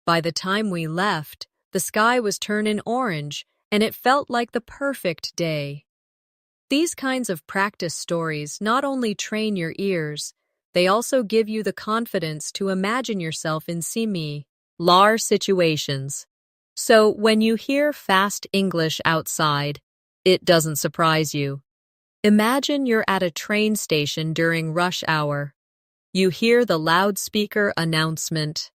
By the time we left, the sky was turning orange, and it felt like the perfect day. These kinds of practice stories not only train your ears, they also give you the confidence to imagine yourself in similar situations. So when you hear fast English outside, it doesn't surprise you. Imagine you're at a train station during rush hour. You hear the loudspeaker announcement.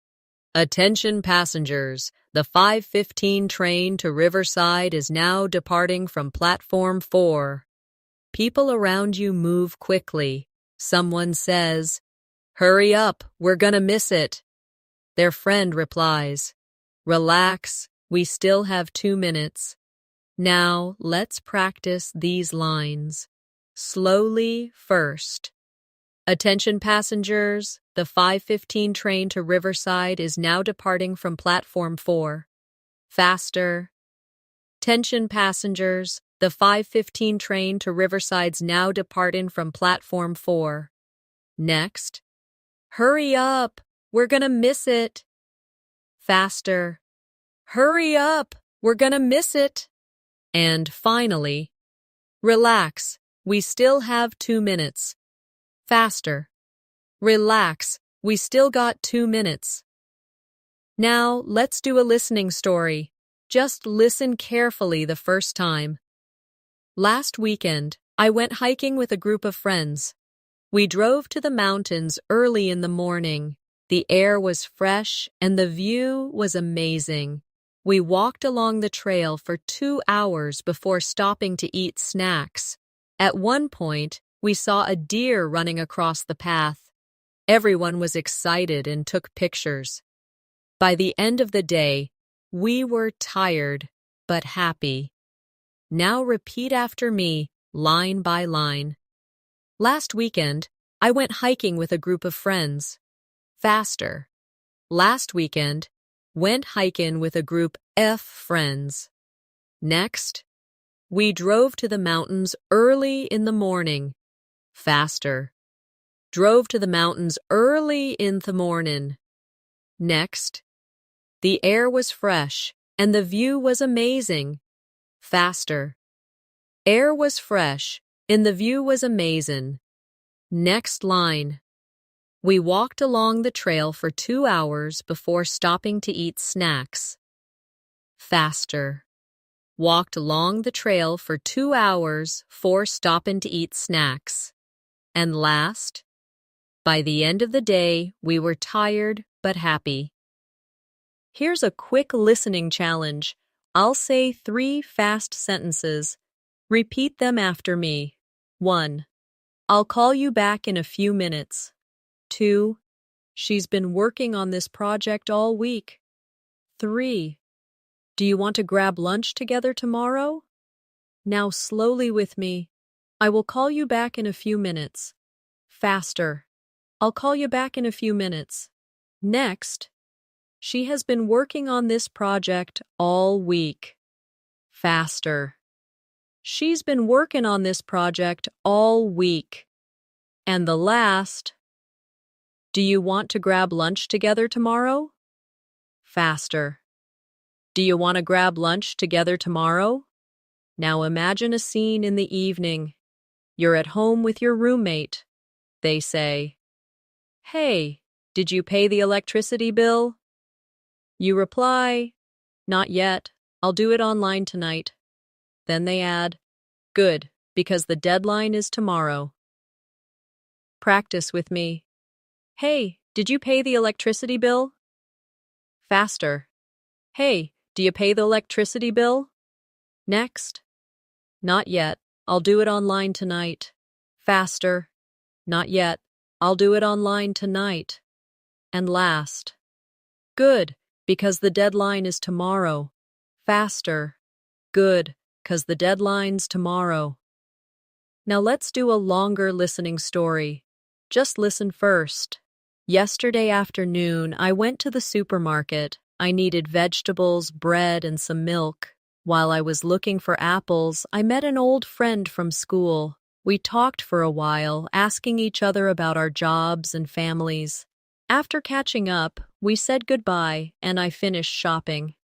Attention passengers, the 5:15 train to Riverside is now departing from platform 4. People around you move quickly. Someone says, "Hurry up, we're gonna miss it." Their friend replies, "Relax, we still have 2 minutes." Now, let's practice these lines. Slowly first. Attention passengers, the 5:15 train to Riverside is now departing from platform 4. Faster. Attention passengers, the 5:15 train to Riverside's now departing from platform 4. Next. Hurry up, we're gonna miss it. Faster. Hurry up, we're gonna miss it. And finally, relax, we still have 2 minutes. Faster. Relax, we still got 2 minutes. Now, let's do a listening story. Just listen carefully the first time. Last weekend, I went hiking with a group of friends. We drove to the mountains early in the morning. The air was fresh and the view was amazing. We walked along the trail for 2 hours before stopping to eat snacks. At one point, we saw a deer running across the path. Everyone was excited and took pictures. By the end of the day, we were tired but happy. Now repeat after me, line by line. Last weekend, I went hiking with a group of friends. Faster. Last weekend, went hiking with a group of friends. Next, we drove to the mountains early in the morning. Faster. Drove to the mountains early in the morning. Next, the air was fresh and the view was amazing. Faster. Air was fresh and the view was amazing. Next line. We walked along the trail for 2 hours before stopping to eat snacks. Faster. Walked along the trail for 2 hours before stopping to eat snacks. And last, by the end of the day, we were tired but happy. Here's a quick listening challenge. I'll say 3 fast sentences. Repeat them after me. 1. I'll call you back in a few minutes. 2. She's been working on this project all week. 3. Do you want to grab lunch together tomorrow? Now slowly with me. I will call you back in a few minutes. Faster. I'll call you back in a few minutes. Next. She has been working on this project all week. Faster. She's been working on this project all week. And the last. Do you want to grab lunch together tomorrow? Faster. Do you want to grab lunch together tomorrow? Now imagine a scene in the evening. You're at home with your roommate. They say, "Hey, did you pay the electricity bill?" You reply, "Not yet. I'll do it online tonight." Then they add, "Good, because the deadline is tomorrow." Practice with me. Hey, did you pay the electricity bill? Faster. Hey, do you pay the electricity bill? Next. Not yet. I'll do it online tonight. Faster. Not yet. I'll do it online tonight. And last. Good, because the deadline is tomorrow. Faster. Good, 'cause the deadline's tomorrow. Now let's do a longer listening story. Just listen first. Yesterday afternoon, I went to the supermarket. I needed vegetables, bread, and some milk. While I was looking for apples, I met an old friend from school. We talked for a while, asking each other about our jobs and families. After catching up, we said goodbye, and I finished shopping.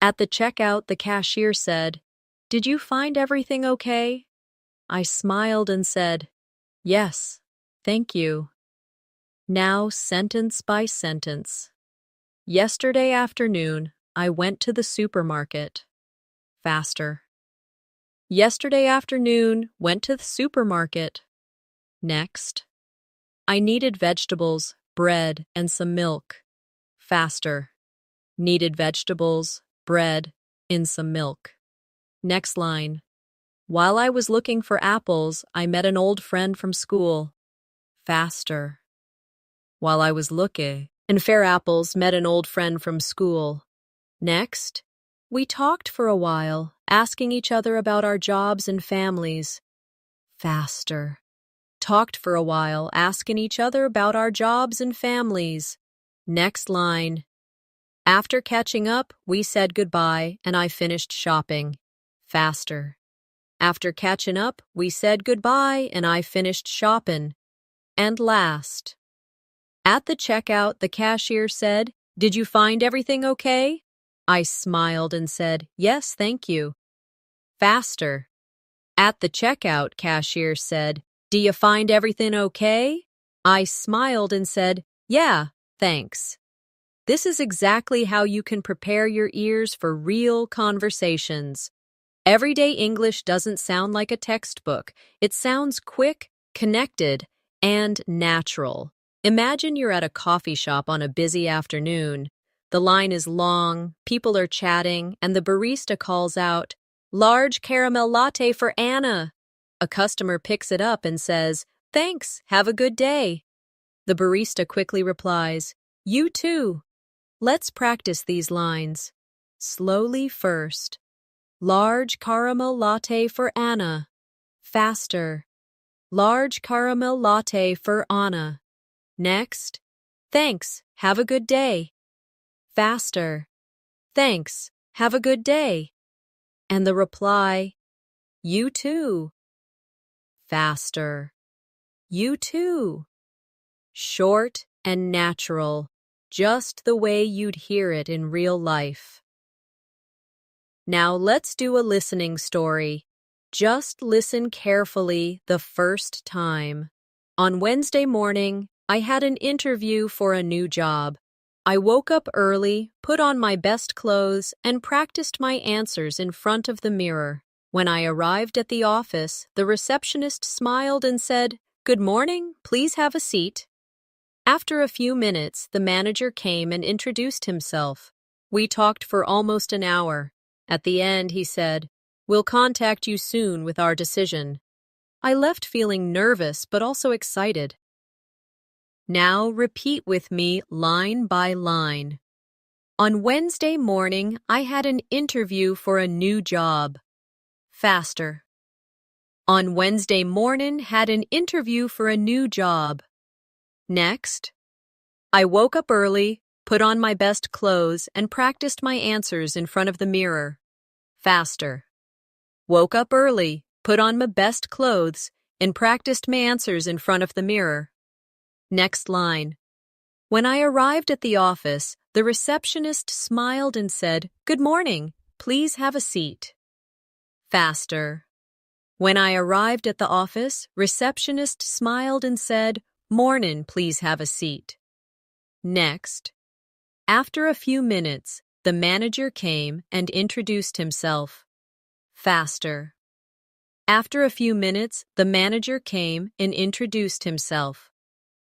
At the checkout, the cashier said, "Did you find everything okay?" I smiled and said, "Yes, thank you." Now, sentence by sentence. Yesterday afternoon, I went to the supermarket. Faster. Yesterday afternoon, went to the supermarket. Next. I needed vegetables, bread, and some milk. Faster. Needed vegetables, bread, and some milk. Next line. While I was looking for apples, I met an old friend from school. Faster. While I was looking for apples, met an old friend from school. Next. We talked for a while, asking each other about our jobs and families. Faster. Talked for a while, asking each other about our jobs and families. Next line. After catching up, we said goodbye, and I finished shopping. Faster. After catching up, we said goodbye, and I finished shopping. And last. At the checkout, the cashier said, "Did you find everything okay?" I smiled and said, "Yes, thank you." Faster. At the checkout, cashier said, "Do you find everything okay?" I smiled and said, "Yeah, thanks." This is exactly how you can prepare your ears for real conversations. Everyday English doesn't sound like a textbook. It sounds quick, connected, and natural. Imagine you're at a coffee shop on a busy afternoon. The line is long, people are chatting, and the barista calls out, "Large caramel latte for Anna." A customer picks it up and says, "Thanks, have a good day." The barista quickly replies, "You too." Let's practice these lines. Slowly first. Large caramel latte for Anna. Faster. Large caramel latte for Anna. Next. Thanks, have a good day. Faster. Thanks, have a good day. And the reply, "You too." Faster. You too. Short and natural, just the way you'd hear it in real life. Now let's do a listening story. Just listen carefully the first time. On Wednesday morning, I had an interview for a new job. I woke up early, put on my best clothes, and practiced my answers in front of the mirror. When I arrived at the office, the receptionist smiled and said, "Good morning, please have a seat." After a few minutes, the manager came and introduced himself. We talked for almost an hour. At the end, he said, "We'll contact you soon with our decision." I left feeling nervous but also excited. Now repeat with me line by line. On Wednesday morning, I had an interview for a new job. Faster. On Wednesday morning, had an interview for a new job. Next. I woke up early, put on my best clothes, and practiced my answers in front of the mirror. Faster. Woke up early, put on my best clothes, and practiced my answers in front of the mirror. Next line. When I arrived at the office, the receptionist smiled and said, "Good morning, please have a seat." Faster. When I arrived at the office, receptionist smiled and said, "Mornin', please have a seat." Next. After a few minutes, the manager came and introduced himself. Faster. After a few minutes, the manager came and introduced himself.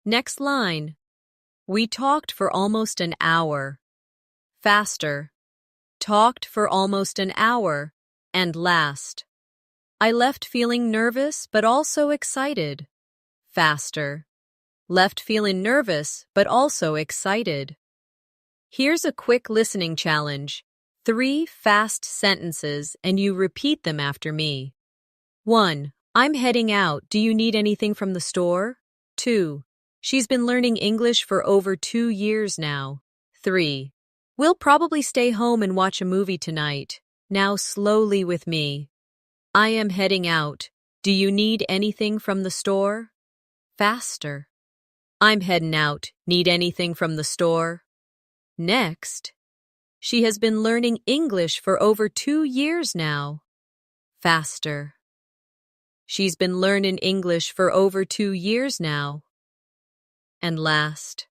Next line. We talked for almost an hour. Faster. Talked for almost an hour. And last. I left feeling nervous but also excited. Faster. Left feeling nervous but also excited. Here's a quick listening challenge. 3 fast sentences and you repeat them after me. 1. I'm heading out. Do you need anything from the store? 2. She's been learning English for over 2 years now. 3. We'll probably stay home and watch a movie tonight. Now slowly with me. I am heading out. Do you need anything from the store? Faster. I'm heading out. Need anything from the store? Next. She has been learning English for over 2 years now. Faster. She's been learning English for over 2 years now. And last.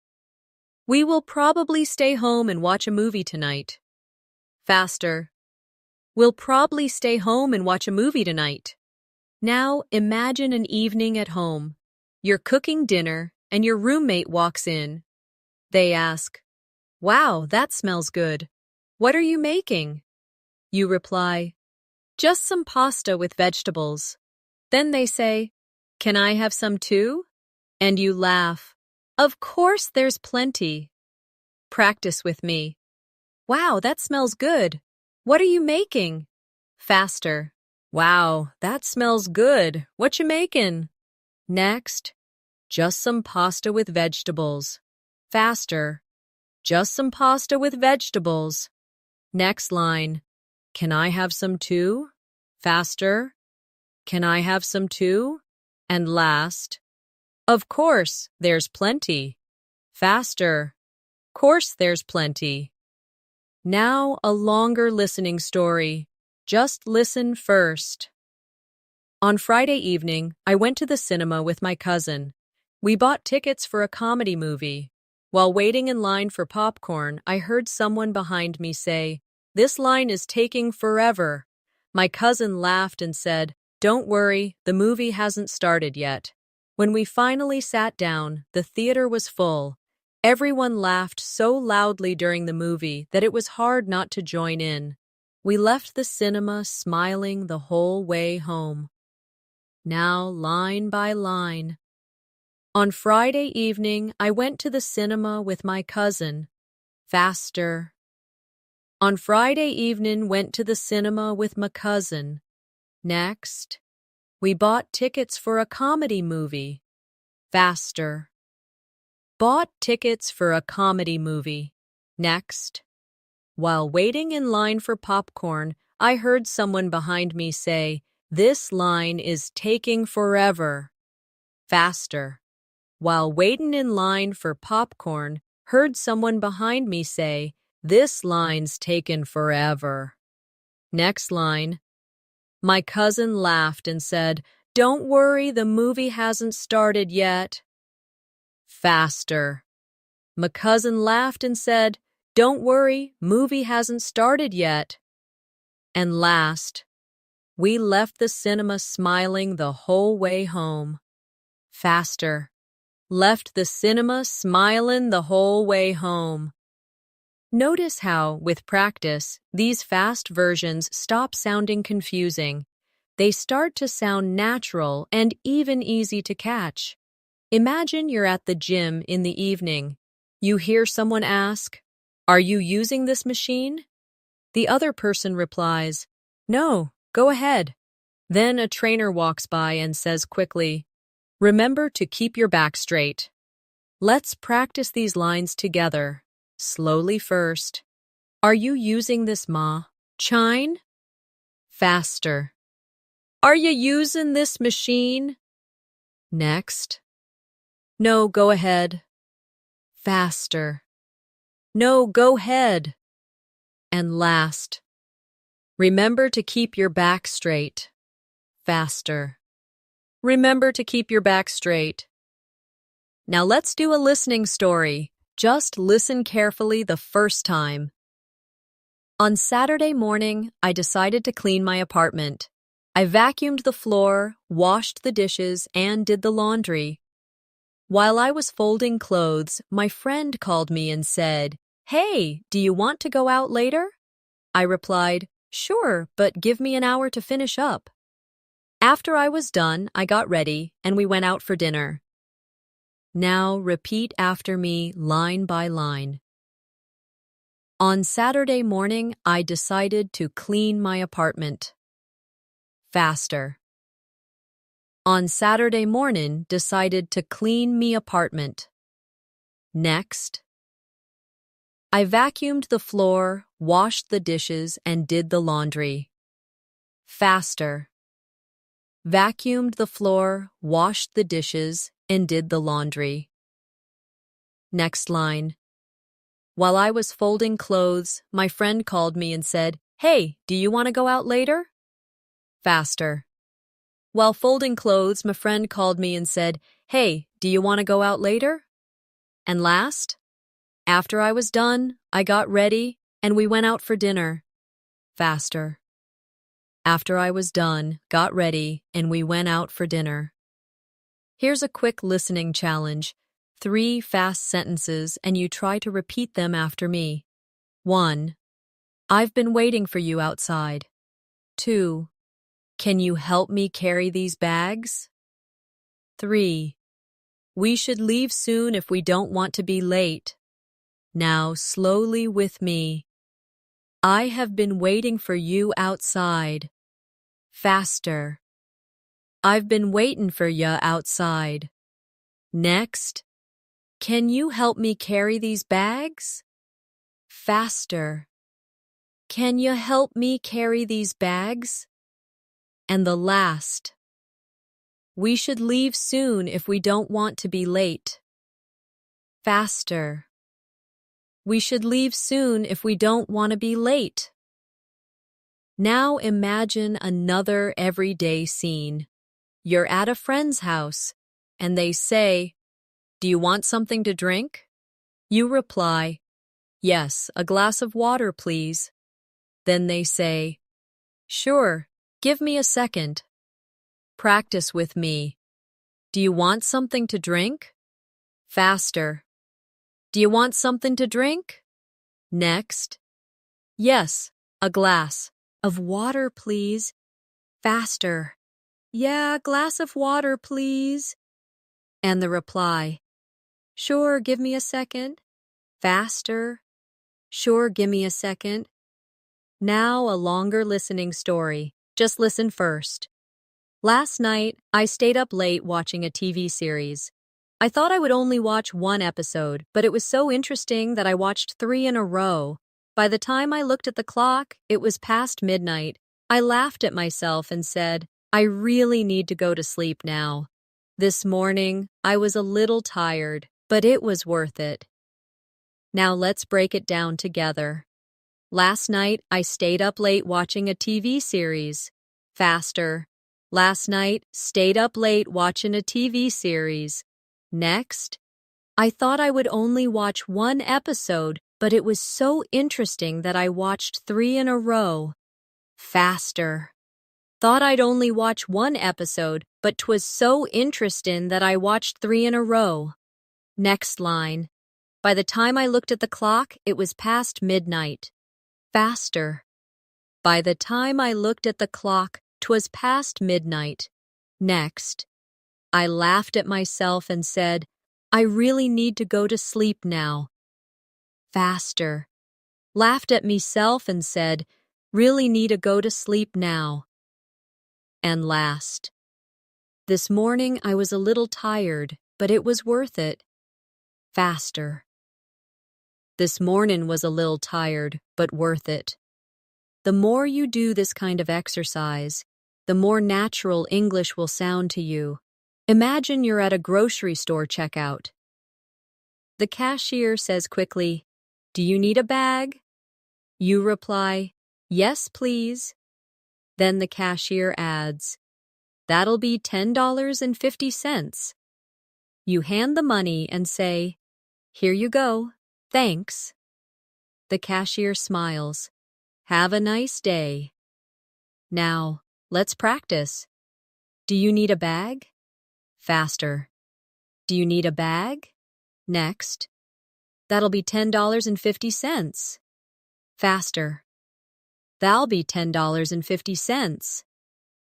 We will probably stay home and watch a movie tonight. Faster. We'll probably stay home and watch a movie tonight. Now imagine an evening at home. You're cooking dinner and your roommate walks in. They ask, "Wow, that smells good. What are you making?" You reply, "Just some pasta with vegetables." Then they say, "Can I have some too?" And you laugh. "Of course, there's plenty." Practice with me. "Wow, that smells good. What are you making?" Faster. "Wow, that smells good. What you making?" Next. "Just some pasta with vegetables." Faster. "Just some pasta with vegetables." Next line. "Can I have some too?" Faster. "Can I have some too?" And last. "Of course, there's plenty." Faster. "Course there's plenty." Now a longer listening story. Just listen first. On Friday evening, I went to the cinema with my cousin. We bought tickets for a comedy movie. While waiting in line for popcorn, I heard someone behind me say, "This line is taking forever." My cousin laughed and said, "Don't worry, the movie hasn't started yet." When we finally sat down, the theater was full. Everyone laughed so loudly during the movie that it was hard not to join in. We left the cinema smiling the whole way home. Now, line by line. On Friday evening, I went to the cinema with my cousin. Faster. On Friday evening, went to the cinema with my cousin. Next. We bought tickets for a comedy movie. Faster. Bought tickets for a comedy movie. Next. While waiting in line for popcorn, I heard someone behind me say, "This line is taking forever." Faster. While waiting in line for popcorn, heard someone behind me say, "This line's taken forever." Next line. My cousin laughed and said, "Don't worry, the movie hasn't started yet." Faster. My cousin laughed and said, "Don't worry, movie hasn't started yet." And last. We left the cinema smiling the whole way home. Faster. Left the cinema smiling the whole way home. Notice how, with practice, these fast versions stop sounding confusing. They start to sound natural and even easy to catch. Imagine you're at the gym in the evening. You hear someone ask, "Are you using this machine?" The other person replies, "No, go ahead." Then a trainer walks by and says quickly, "Remember to keep your back straight." Let's practice these lines together. Slowly first. Are you using this chine? Faster. Are you using this machine? Next. No, go ahead. Faster. No, go ahead. And last. Remember to keep your back straight. Faster. Remember to keep your back straight. Now let's do a listening story. Just listen carefully the first time. On Saturday morning, I decided to clean my apartment. I vacuumed the floor, washed the dishes, and did the laundry. While I was folding clothes, my friend called me and said, "Hey, do you want to go out later?" I replied, "Sure, but give me an hour to finish up." After I was done, I got ready and we went out for dinner. Now repeat after me line by line. On Saturday morning, I decided to clean my apartment. Faster. On Saturday morning, decided to clean me apartment. Next. I vacuumed the floor, washed the dishes, and did the laundry. Faster. Vacuumed the floor, washed the dishes, and did the laundry. Next line. While I was folding clothes, my friend called me and said, "Hey, do you want to go out later?" Faster. While folding clothes, my friend called me and said, "Hey, do you want to go out later?" And last, after I was done, I got ready and we went out for dinner. Faster. After I was done, got ready, and we went out for dinner. Here's a quick listening challenge. 3 fast sentences, and you try to repeat them after me. 1. I've been waiting for you outside. 2. Can you help me carry these bags? 3. We should leave soon if we don't want to be late. Now slowly with me. I have been waiting for you outside. Faster. I've been waiting for ya outside. Next. Can you help me carry these bags? Faster. Can you help me carry these bags? And the last. We should leave soon if we don't want to be late. Faster. We should leave soon if we don't want to be late. Now imagine another everyday scene. You're at a friend's house, and they say, "Do you want something to drink?" You reply, "Yes, a glass of water, please." Then they say, "Sure, give me a second." Practice with me. Do you want something to drink? Faster. Do you want something to drink? Next. Yes, a glass of water, please. Faster. Yeah, a glass of water, please. And the reply, "Sure, give me a second." Faster. Sure, give me a second. Now a longer listening story. Just listen first. Last night, I stayed up late watching a TV series. I thought I would only watch 1 episode, but it was so interesting that I watched 3 in a row. By the time I looked at the clock, it was past midnight. I laughed at myself and said, "I really need to go to sleep now." This morning, I was a little tired, but it was worth it. Now let's break it down together. Last night, I stayed up late watching a TV series. Faster. Last night, stayed up late watching a TV series. Next. I thought I would only watch 1 episode, but it was so interesting that I watched 3 in a row. Faster. Thought I'd only watch 1 episode, but 'twas so interesting that I watched 3 in a row. Next line. By the time I looked at the clock, it was past midnight. Faster. By the time I looked at the clock, 'twas past midnight. Next. I laughed at myself and said, "I really need to go to sleep now." Faster. Laughed at myself and said, "Really need to go to sleep now." And last. This morning I was a little tired, but it was worth it. Faster. This morning was a little tired, but worth it. The more you do this kind of exercise, the more natural English will sound to you. Imagine you're at a grocery store checkout. The cashier says quickly, "Do you need a bag?" You reply, Yes, please. Then the cashier adds, That'll be $10.50. You hand the money and say, Here you go, thanks. The cashier smiles. Have a nice day. Now, let's practice. Do you need a bag? Faster. Do you need a bag? Next. That'll be $10.50. Faster. That'll be $10.50.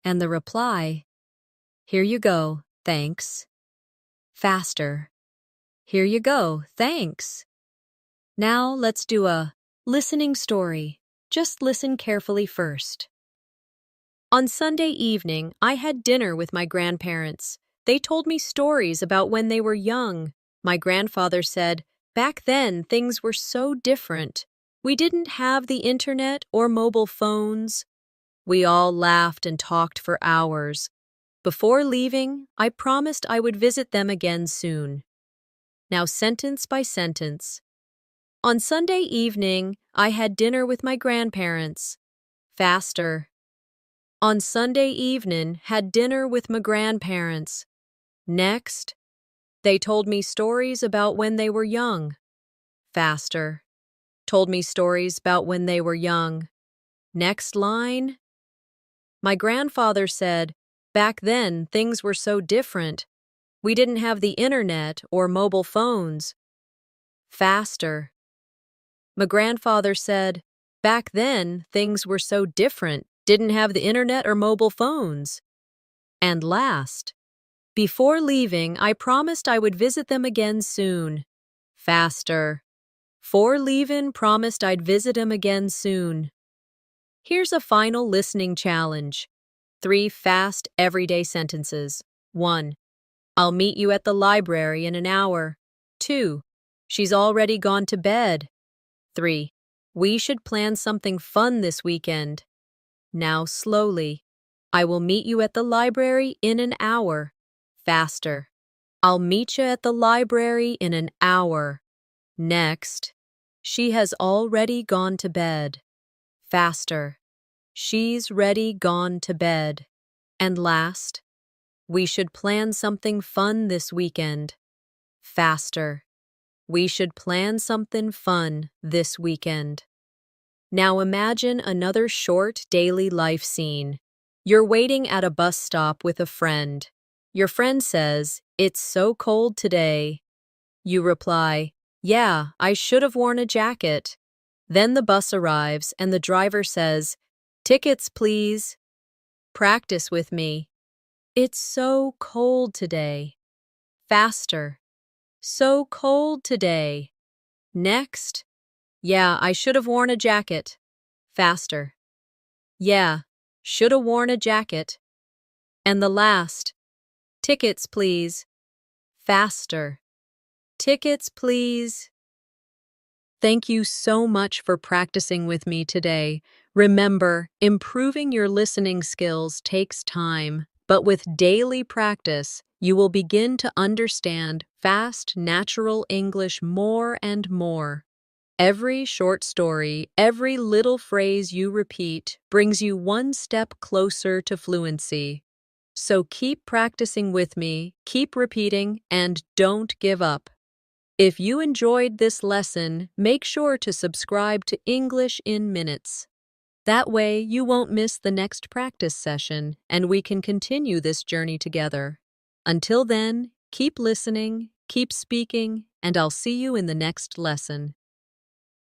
And the reply, Here you go, thanks. Faster. Here you go, thanks. Now let's do a listening story. Just listen carefully first. On Sunday evening, I had dinner with my grandparents. They told me stories about when they were young. My grandfather said, Back then, things were so different. We didn't have the internet or mobile phones. We all laughed and talked for hours. Before leaving, I promised I would visit them again soon. Now sentence by sentence. On Sunday evening, I had dinner with my grandparents. Faster. On Sunday evening, had dinner with my grandparents. Next. They told me stories about when they were young. Faster. Told me stories about when they were young. Next line. My grandfather said, Back then, things were so different. We didn't have the internet or mobile phones. Faster. My grandfather said, Back then, things were so different. Didn't have the internet or mobile phones. And last. Before leaving, I promised I would visit them again soon. Faster. Fore leavin', promised I'd visit 'em again soon. Here's a final listening challenge. 3 fast, everyday sentences. 1. I'll meet you at the library in an hour. 2. She's already gone to bed. 3. We should plan something fun this weekend. Now slowly. I will meet you at the library in an hour. Faster. I'll meet you at the library in an hour. Next. She has already gone to bed. Faster. She's ready gone to bed. And last. We should plan something fun this weekend. Faster. We should plan something fun this weekend. Now imagine another short daily life scene. You're waiting at a bus stop with a friend. Your friend says, It's so cold today. You reply, Yeah, I should have worn a jacket. Then the bus arrives and the driver says, Tickets, please. Practice with me. It's so cold today. Faster. So cold today. Next. Yeah, I should have worn a jacket. Faster. Yeah, should have worn a jacket. And the last. Tickets, please. Faster. Tickets, please. Thank you so much for practicing with me today. Remember, improving your listening skills takes time, but with daily practice, you will begin to understand fast, natural English more and more. Every short story, every little phrase you repeat brings you one step closer to fluency. So keep practicing with me, keep repeating, and don't give up. If you enjoyed this lesson, make sure to subscribe to English in Minutes. That way, you won't miss the next practice session, and we can continue this journey together. Until then, keep listening, keep speaking, and I'll see you in the next lesson.